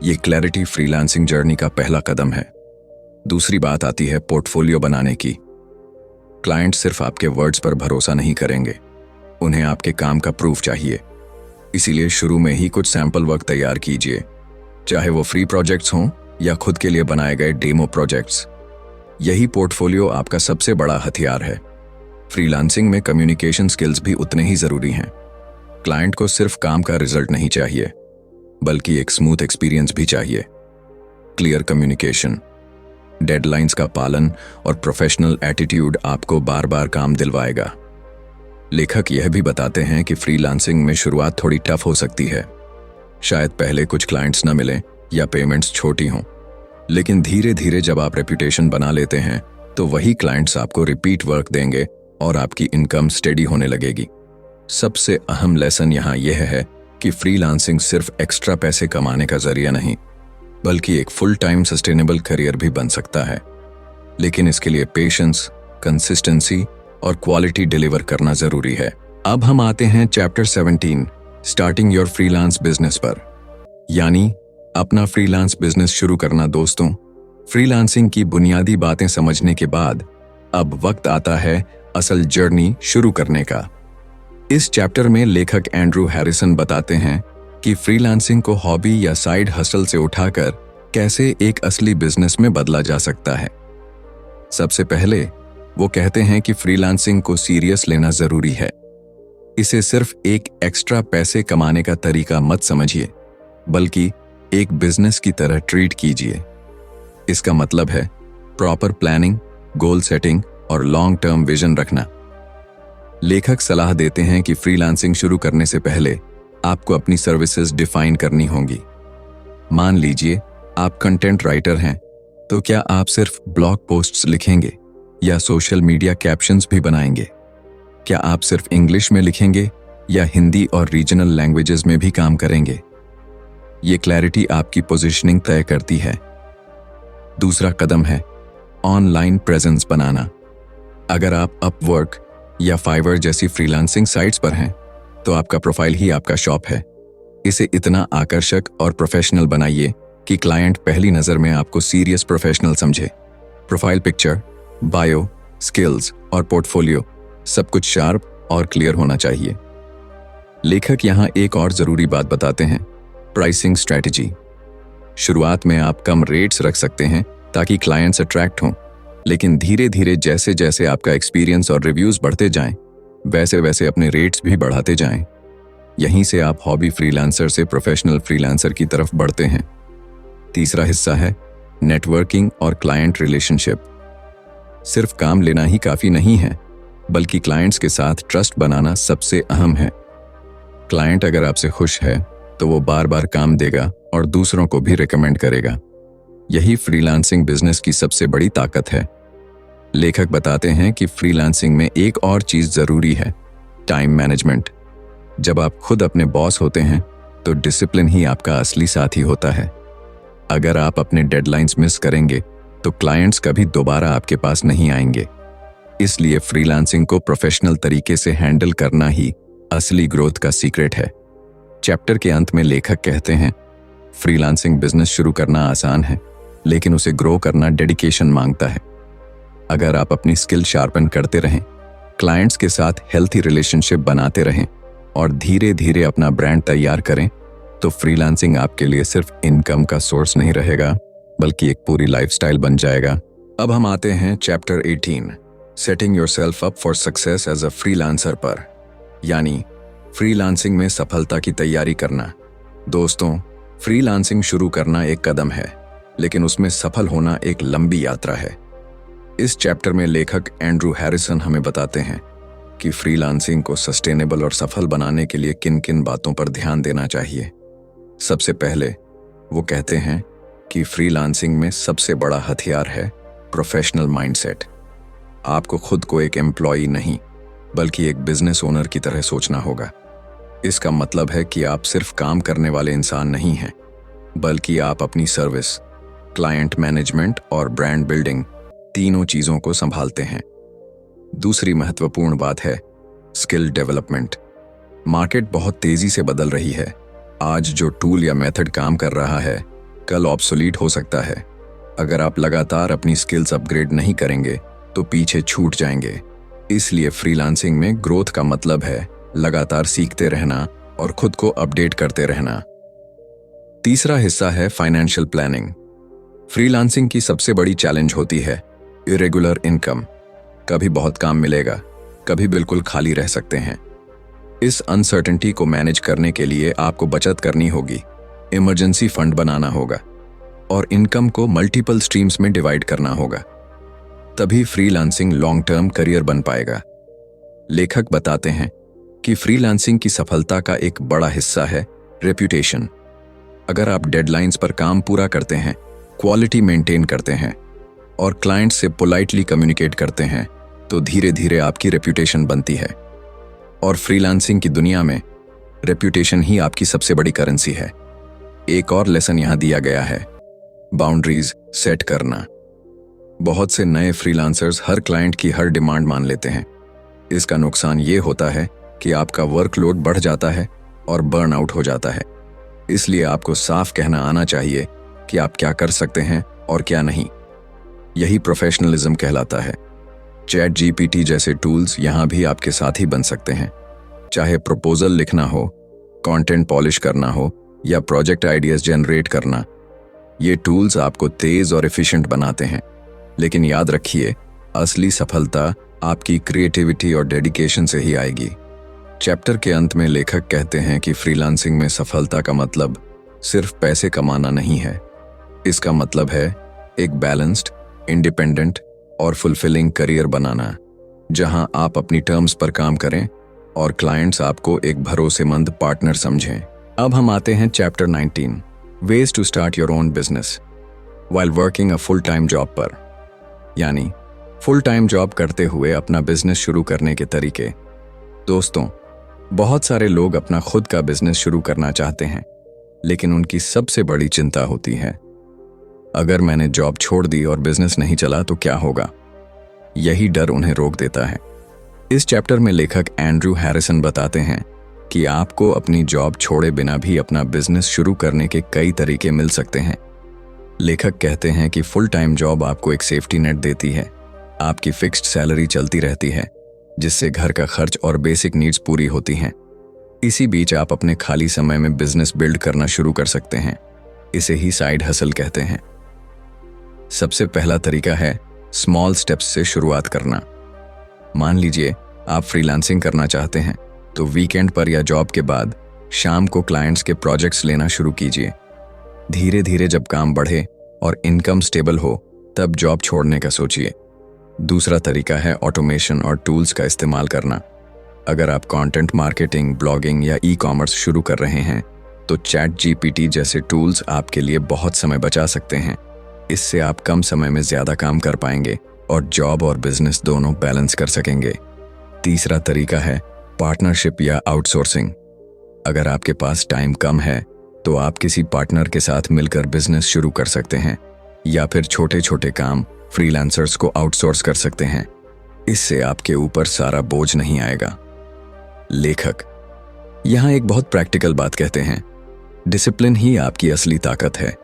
A: ये क्लैरिटी फ्रीलांसिंग जर्नी का पहला कदम है। दूसरी बात आती है पोर्टफोलियो बनाने की। क्लाइंट सिर्फ आपके वर्ड्स पर भरोसा नहीं करेंगे, उन्हें आपके काम का प्रूफ चाहिए। इसीलिए शुरू में ही कुछ सैंपल वर्क तैयार कीजिए, चाहे वो फ्री प्रोजेक्ट्स हों या खुद के लिए बनाए गए डेमो प्रोजेक्ट्स। यही पोर्टफोलियो आपका सबसे बड़ा हथियार है। फ्रीलांसिंग में कम्युनिकेशन स्किल्स भी उतने ही जरूरी हैं। क्लाइंट को सिर्फ काम का रिजल्ट नहीं चाहिए, बल्कि एक स्मूथ एक्सपीरियंस भी चाहिए। क्लियर कम्युनिकेशन, डेडलाइंस का पालन और प्रोफेशनल एटीट्यूड आपको बार बार काम दिलवाएगा। लेखक यह भी बताते हैं कि फ्रीलांसिंग में शुरुआत थोड़ी टफ हो सकती है। शायद पहले कुछ क्लाइंट्स न मिलें या पेमेंट्स छोटी हों, लेकिन धीरे धीरे जब आप रेप्यूटेशन बना लेते हैं तो वही क्लाइंट्स आपको रिपीट वर्क देंगे और आपकी इनकम स्टेडी होने लगेगी। सबसे अहम लेसन यहाँ यह है कि फ्रीलांसिंग सिर्फ एक्स्ट्रा पैसे कमाने का जरिया नहीं, बल्कि एक फुल टाइम सस्टेनेबल करियर भी बन सकता है। लेकिन इसके लिए पेशेंस, कंसिस्टेंसी और क्वालिटी डिलीवर करना जरूरी है। अब हम आते हैं chapter 17 starting your freelance business पर, यानी अपना फ्रीलांस बिजनेस शुरू करना। दोस्तों, फ्रीलांसिंग की बुनियादी बातें समझने के बाद अब वक्त आता है असल जर्नी शुरू करने का। इस चैप्टर में लेखक एंड्रू हैरिसन बताते हैं कि फ्रीलांसिंग को हॉबी या साइड हसल से उठाकर कैसे एक असली बिजनेस में बदला जा सकता है। सबसे पहले वो कहते हैं कि फ्रीलांसिंग को सीरियस लेना जरूरी है। इसे सिर्फ एक एक्स्ट्रा पैसे कमाने का तरीका मत समझिए, बल्कि एक बिजनेस की तरह ट्रीट कीजिए। इसका मतलब है प्रॉपर प्लानिंग, गोल सेटिंग और लॉन्ग टर्म विजन रखना। लेखक सलाह देते हैं कि फ्रीलांसिंग शुरू करने से पहले आपको अपनी सर्विसेज डिफाइन करनी होंगी। मान लीजिए आप कंटेंट राइटर हैं, तो क्या आप सिर्फ ब्लॉग पोस्ट्स लिखेंगे या सोशल मीडिया कैप्शंस भी बनाएंगे? क्या आप सिर्फ इंग्लिश में लिखेंगे या हिंदी और रीजनल लैंग्वेजेस में भी काम करेंगे? ये क्लैरिटी आपकी पोजीशनिंग तय करती है। दूसरा कदम है ऑनलाइन प्रेजेंस बनाना। अगर आप अपवर्क या फाइवर जैसी फ्रीलांसिंग साइट्स पर हैं, तो आपका प्रोफाइल ही आपका शॉप है। इसे इतना आकर्षक और प्रोफेशनल बनाइए कि क्लाइंट पहली नज़र में आपको सीरियस प्रोफेशनल समझे। प्रोफाइल पिक्चर, बायो, स्किल्स और पोर्टफोलियो सब कुछ शार्प और क्लियर होना चाहिए। लेखक यहाँ एक और ज़रूरी बात बताते हैं, प्राइसिंग स्ट्रैटेजी। शुरुआत में आप कम रेट्स रख सकते हैं ताकि क्लाइंट्स अट्रैक्ट हों, लेकिन धीरे धीरे जैसे जैसे आपका एक्सपीरियंस और रिव्यूज़ बढ़ते जाएं, वैसे वैसे अपने रेट्स भी बढ़ाते जाएं। यहीं से आप हॉबी फ्रीलांसर से प्रोफेशनल फ्रीलांसर की तरफ बढ़ते हैं। तीसरा हिस्सा है नेटवर्किंग और क्लाइंट रिलेशनशिप। सिर्फ काम लेना ही काफ़ी नहीं है, बल्कि क्लाइंट्स के साथ ट्रस्ट बनाना सबसे अहम है। क्लाइंट अगर आपसे खुश है तो वो बार बार काम देगा और दूसरों को भी रिकमेंड करेगा। यही फ्रीलांसिंग बिजनेस की सबसे बड़ी ताकत है। लेखक बताते हैं कि फ्रीलांसिंग में एक और चीज़ ज़रूरी है, टाइम मैनेजमेंट। जब आप खुद अपने बॉस होते हैं तो डिसिप्लिन ही आपका असली साथी होता है। अगर आप अपने डेडलाइंस मिस करेंगे तो क्लाइंट्स कभी दोबारा आपके पास नहीं आएंगे। इसलिए फ्रीलांसिंग को प्रोफेशनल तरीके से हैंडल करना ही असली ग्रोथ का सीक्रेट है। चैप्टर के अंत में लेखक कहते हैं, फ्रीलांसिंग बिजनेस शुरू करना आसान है, लेकिन उसे ग्रो करना डेडिकेशन मांगता है। अगर आप अपनी स्किल शार्पन करते रहें, क्लाइंट्स के साथ हेल्थी रिलेशनशिप बनाते रहें और धीरे धीरे अपना ब्रांड तैयार करें, तो फ्रीलांसिंग आपके लिए सिर्फ इनकम का सोर्स नहीं रहेगा, बल्कि एक पूरी लाइफस्टाइल बन जाएगा। अब हम आते हैं chapter 18 setting yourself up for success as a freelancer पर, यानी फ्रीलांसिंग में सफलता की तैयारी करना। दोस्तों, फ्रीलांसिंग शुरू करना एक कदम है, लेकिन उसमें सफल होना एक लंबी यात्रा है। इस चैप्टर में लेखक एंड्रू हैरिसन हमें बताते हैं कि फ्रीलांसिंग को सस्टेनेबल और सफल बनाने के लिए किन किन बातों पर ध्यान देना चाहिए। सबसे पहले वो कहते हैं कि फ्रीलांसिंग में सबसे बड़ा हथियार है प्रोफेशनल माइंडसेट। आपको खुद को एक एम्प्लॉई नहीं, बल्कि एक बिजनेस ओनर की तरह सोचना होगा। इसका मतलब है कि आप सिर्फ काम करने वाले इंसान नहीं हैं, बल्कि आप अपनी सर्विस, क्लाइंट मैनेजमेंट और ब्रांड बिल्डिंग तीनों चीज़ों को संभालते हैं। दूसरी महत्वपूर्ण बात है स्किल डेवलपमेंट। मार्केट बहुत तेज़ी से बदल रही है। आज जो टूल या मेथड काम कर रहा है, कल ऑब्सोलीट हो सकता है। अगर आप लगातार अपनी स्किल्स अपग्रेड नहीं करेंगे तो पीछे छूट जाएंगे। इसलिए फ्रीलांसिंग में ग्रोथ का मतलब है लगातार सीखते रहना और खुद को अपडेट करते रहना। तीसरा हिस्सा है फाइनेंशियल प्लानिंग। फ्रीलांसिंग की सबसे बड़ी चैलेंज होती है इरेगुलर इनकम। कभी बहुत काम मिलेगा, कभी बिल्कुल खाली रह सकते हैं। इस अनसर्टेनिटी को मैनेज करने के लिए आपको बचत करनी होगी, इमरजेंसी फंड बनाना होगा और इनकम को मल्टीपल स्ट्रीम्स में डिवाइड करना होगा। तभी फ्रीलांसिंग लॉन्ग टर्म करियर बन पाएगा। लेखक बताते हैं कि फ्रीलांसिंग की सफलता का एक बड़ा हिस्सा है रेप्यूटेशन। अगर आप डेडलाइंस पर काम पूरा करते हैं, क्वालिटी मेंटेन करते हैं और क्लाइंट से पोलाइटली कम्युनिकेट करते हैं, तो धीरे धीरे आपकी रेप्यूटेशन बनती है। और फ्रीलांसिंग की दुनिया में रेप्यूटेशन ही आपकी सबसे बड़ी करेंसी है। एक और लेसन यहां दिया गया है, बाउंड्रीज सेट करना। बहुत से नए फ्रीलांसर्स हर क्लाइंट की हर डिमांड मान लेते हैं। इसका नुकसान ये होता है कि आपका वर्कलोड बढ़ जाता है और बर्न आउट हो जाता है। इसलिए आपको साफ कहना आना चाहिए कि आप क्या कर सकते हैं और क्या नहीं। यही प्रोफेशनलिज्म कहलाता है। चैट जीपीटी जैसे टूल्स यहां भी आपके साथी बन सकते हैं। चाहे प्रपोजल लिखना हो, कंटेंट पॉलिश करना हो या प्रोजेक्ट आइडियाज जनरेट करना, ये टूल्स आपको तेज और एफिशिएंट बनाते हैं। लेकिन याद रखिए, असली सफलता आपकी क्रिएटिविटी और डेडिकेशन से ही आएगी। चैप्टर के अंत में लेखक कहते हैं कि फ्रीलांसिंग में सफलता का मतलब सिर्फ पैसे कमाना नहीं है। इसका मतलब है एक बैलेंस्ड, इंडिपेंडेंट और फुलफिलिंग करियर बनाना, जहां आप अपनी टर्म्स पर काम करें और क्लाइंट्स आपको एक भरोसेमंद पार्टनर समझें। अब हम आते हैं chapter 19, ways to start your own business while working a full time job पर, यानी फुल टाइम जॉब करते हुए अपना बिजनेस शुरू करने के तरीके। दोस्तों, बहुत सारे लोग अपना खुद का बिजनेस शुरू करना चाहते हैं, लेकिन उनकी सबसे बड़ी चिंता होती है, अगर मैंने जॉब छोड़ दी और बिजनेस नहीं चला तो क्या होगा। यही डर उन्हें रोक देता है। इस चैप्टर में लेखक एंड्रयू हैरिसन बताते हैं कि आपको अपनी जॉब छोड़े बिना भी अपना बिजनेस शुरू करने के कई तरीके मिल सकते हैं। लेखक कहते हैं कि फुल टाइम जॉब आपको एक सेफ्टी नेट देती है। आपकी फिक्स्ड सैलरी चलती रहती है, जिससे घर का खर्च और बेसिक नीड्स पूरी होती हैं। इसी बीच आप अपने खाली समय में बिजनेस बिल्ड करना शुरू कर सकते हैं। इसे ही साइड हसल कहते हैं। सबसे पहला तरीका है स्मॉल स्टेप्स से शुरुआत करना। मान लीजिए आप फ्रीलांसिंग करना चाहते हैं, तो वीकेंड पर या जॉब के बाद शाम को क्लाइंट्स के प्रोजेक्ट्स लेना शुरू कीजिए। धीरे धीरे जब काम बढ़े और इनकम स्टेबल हो, तब जॉब छोड़ने का सोचिए। दूसरा तरीका है ऑटोमेशन और टूल्स का इस्तेमाल करना। अगर आप कंटेंट मार्केटिंग, ब्लॉगिंग या ई-कॉमर्स शुरू कर रहे हैं, तो चैट जीपीटी जैसे टूल्स आपके लिए बहुत समय बचा सकते हैं। इससे आप कम समय में ज़्यादा काम कर पाएंगे और जॉब और बिजनेस दोनों बैलेंस कर सकेंगे। तीसरा तरीका है पार्टनरशिप या आउटसोर्सिंग। अगर आपके पास टाइम कम है, तो आप किसी पार्टनर के साथ मिलकर बिजनेस शुरू कर सकते हैं या फिर छोटे छोटे काम फ्रीलांसर्स को आउटसोर्स कर सकते हैं। इससे आपके ऊपर सारा बोझ नहीं आएगा। लेखक यहाँ एक बहुत प्रैक्टिकल बात कहते हैं, डिसिप्लिन ही आपकी असली ताकत है।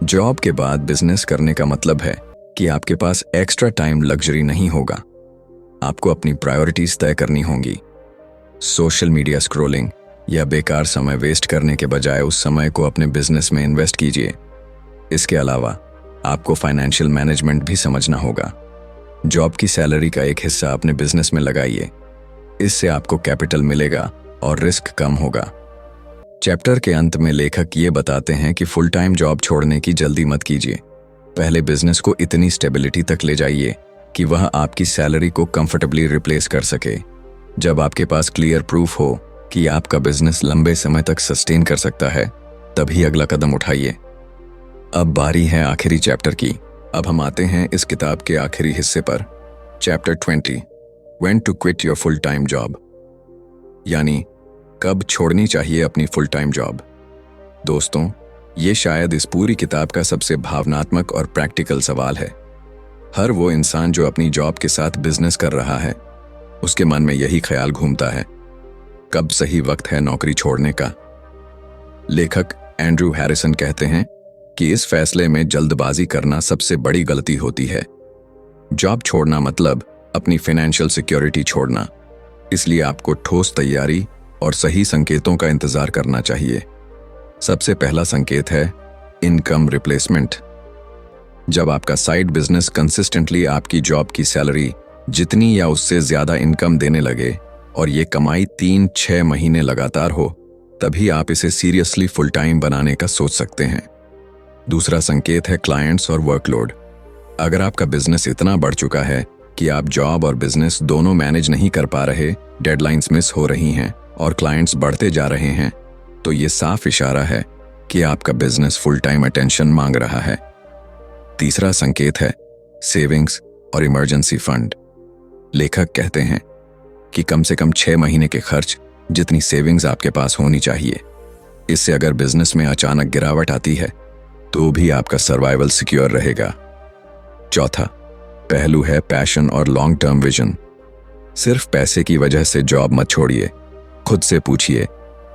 A: जॉब के बाद बिजनेस करने का मतलब है कि आपके पास एक्स्ट्रा टाइम लग्जरी नहीं होगा। आपको अपनी प्रायोरिटीज तय करनी होंगी। सोशल मीडिया स्क्रॉलिंग या बेकार समय वेस्ट करने के बजाय उस समय को अपने बिजनेस में इन्वेस्ट कीजिए। इसके अलावा आपको फाइनेंशियल मैनेजमेंट भी समझना होगा। जॉब की सैलरी का एक हिस्सा अपने बिजनेस में लगाइए। इससे आपको कैपिटल मिलेगा और रिस्क कम होगा। चैप्टर के अंत में लेखक ये बताते हैं कि फुल टाइम जॉब छोड़ने की जल्दी मत कीजिए। पहले बिजनेस को इतनी स्टेबिलिटी तक ले जाइए कि वह आपकी सैलरी को कंफर्टेबली रिप्लेस कर सके। जब आपके पास क्लियर प्रूफ हो कि आपका बिजनेस लंबे समय तक सस्टेन कर सकता है, तभी अगला कदम उठाइए। अब बारी है आखिरी चैप्टर की। अब हम आते हैं इस किताब के आखिरी हिस्से पर, chapter 20, when to quit your full time job, यानी कब छोड़नी चाहिए अपनी फुल टाइम जॉब। दोस्तों, ये शायद इस पूरी किताब का सबसे भावनात्मक और प्रैक्टिकल सवाल है। हर वो इंसान जो अपनी जॉब के साथ बिजनेस कर रहा है, उसके मन में यही ख्याल घूमता है, कब सही वक्त है नौकरी छोड़ने का। लेखक एंड्रयू हैरिसन कहते हैं कि इस फैसले में जल्दबाजी करना सबसे बड़ी गलती होती है। जॉब छोड़ना मतलब अपनी फाइनेंशियल सिक्योरिटी छोड़ना। इसलिए आपको ठोस तैयारी और सही संकेतों का इंतजार करना चाहिए। सबसे पहला संकेत है इनकम रिप्लेसमेंट। जब आपका साइड बिजनेस कंसिस्टेंटली आपकी जॉब की सैलरी जितनी या उससे ज्यादा इनकम देने लगे और ये कमाई 3-6 महीने लगातार हो, तभी आप इसे सीरियसली फुल टाइम बनाने का सोच सकते हैं। दूसरा संकेत है क्लाइंट्स और वर्कलोड। अगर आपका बिजनेस इतना बढ़ चुका है कि आप जॉब और बिजनेस दोनों मैनेज नहीं कर पा रहे, डेडलाइंस मिस हो रही हैं और क्लाइंट्स बढ़ते जा रहे हैं, तो ये साफ इशारा है कि आपका बिजनेस फुल टाइम अटेंशन मांग रहा है। तीसरा संकेत है सेविंग्स और इमरजेंसी फंड। लेखक कहते हैं कि कम से कम 6 महीने के खर्च जितनी सेविंग्स आपके पास होनी चाहिए। इससे अगर बिजनेस में अचानक गिरावट आती है तो भी आपका सर्वाइवल सिक्योर रहेगा। चौथा पहलू है पैशन और लॉन्ग टर्म विजन। सिर्फ पैसे की वजह से जॉब मत छोड़िए। खुद से पूछिए,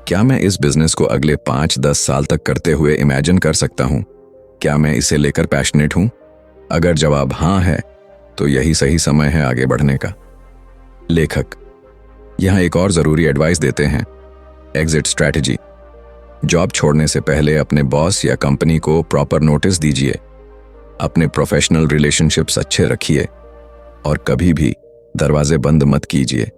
A: क्या मैं इस बिजनेस को अगले 5-10 साल तक करते हुए इमेजिन कर सकता हूं? क्या मैं इसे लेकर पैशनेट हूं? अगर जवाब हाँ है तो यही सही समय है आगे बढ़ने का। लेखक यहां एक और जरूरी एडवाइस देते हैं, एग्जिट स्ट्रैटेजी। जॉब छोड़ने से पहले अपने बॉस या कंपनी को प्रॉपर नोटिस दीजिए। अपने प्रोफेशनल रिलेशनशिप्स अच्छे रखिए और कभी भी दरवाजे बंद मत कीजिए,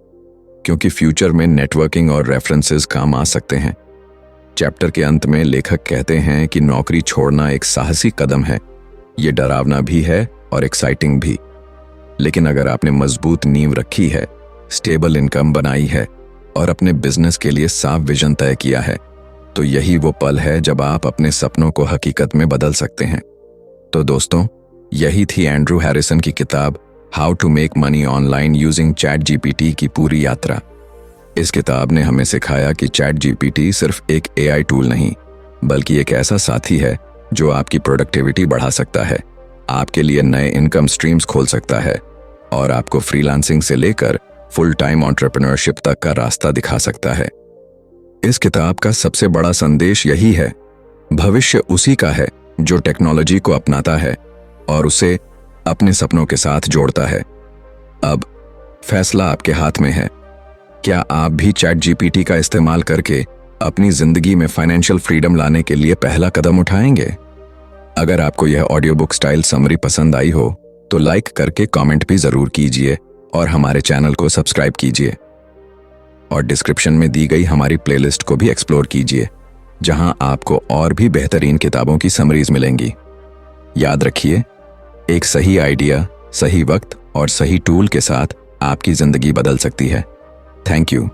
A: क्योंकि फ्यूचर में नेटवर्किंग और रेफरेंसेस काम आ सकते हैं। चैप्टर के अंत में लेखक कहते हैं कि नौकरी छोड़ना एक साहसी कदम है। ये डरावना भी है और एक्साइटिंग भी, लेकिन अगर आपने मजबूत नींव रखी है, स्टेबल इनकम बनाई है और अपने बिजनेस के लिए साफ विजन तय किया है, तो यही वो पल है जब आप अपने सपनों को हकीकत में बदल सकते हैं। तो दोस्तों, यही थी एंड्रू हैरिसन की किताब how to make money online using chat GPT की पूरी यात्रा। इस किताब ने हमें सिखाया कि चैट जीपीटी सिर्फ एक एआई टूल नहीं, बल्कि एक ऐसा साथी है जो आपकी प्रोडक्टिविटी बढ़ा सकता है, आपके लिए नए इनकम स्ट्रीम्स खोल सकता है और आपको फ्रीलांसिंग से लेकर फुल टाइम एंटरप्रेन्योरशिप तक का रास्ता दिखा सकता है। इस किताब का सबसे बड़ा संदेश यही है, भविष्य उसी का है जो टेक्नोलॉजी को अपनाता है और उसे अपने सपनों के साथ जोड़ता है। अब फैसला आपके हाथ में है। क्या आप भी चैट जीपीटी का इस्तेमाल करके अपनी जिंदगी में फाइनेंशियल फ्रीडम लाने के लिए पहला कदम उठाएंगे? अगर आपको यह ऑडियो बुक स्टाइल समरी पसंद आई हो तो लाइक करके कमेंट भी जरूर कीजिए और हमारे चैनल को सब्सक्राइब कीजिए। और डिस्क्रिप्शन में दी गई हमारी प्लेलिस्ट को भी एक्सप्लोर कीजिए, जहां आपको और भी बेहतरीन किताबों की समरीज मिलेंगी। याद रखिए, एक सही आइडिया, सही वक्त और सही टूल के साथ आपकी जिंदगी बदल सकती है। Thank you.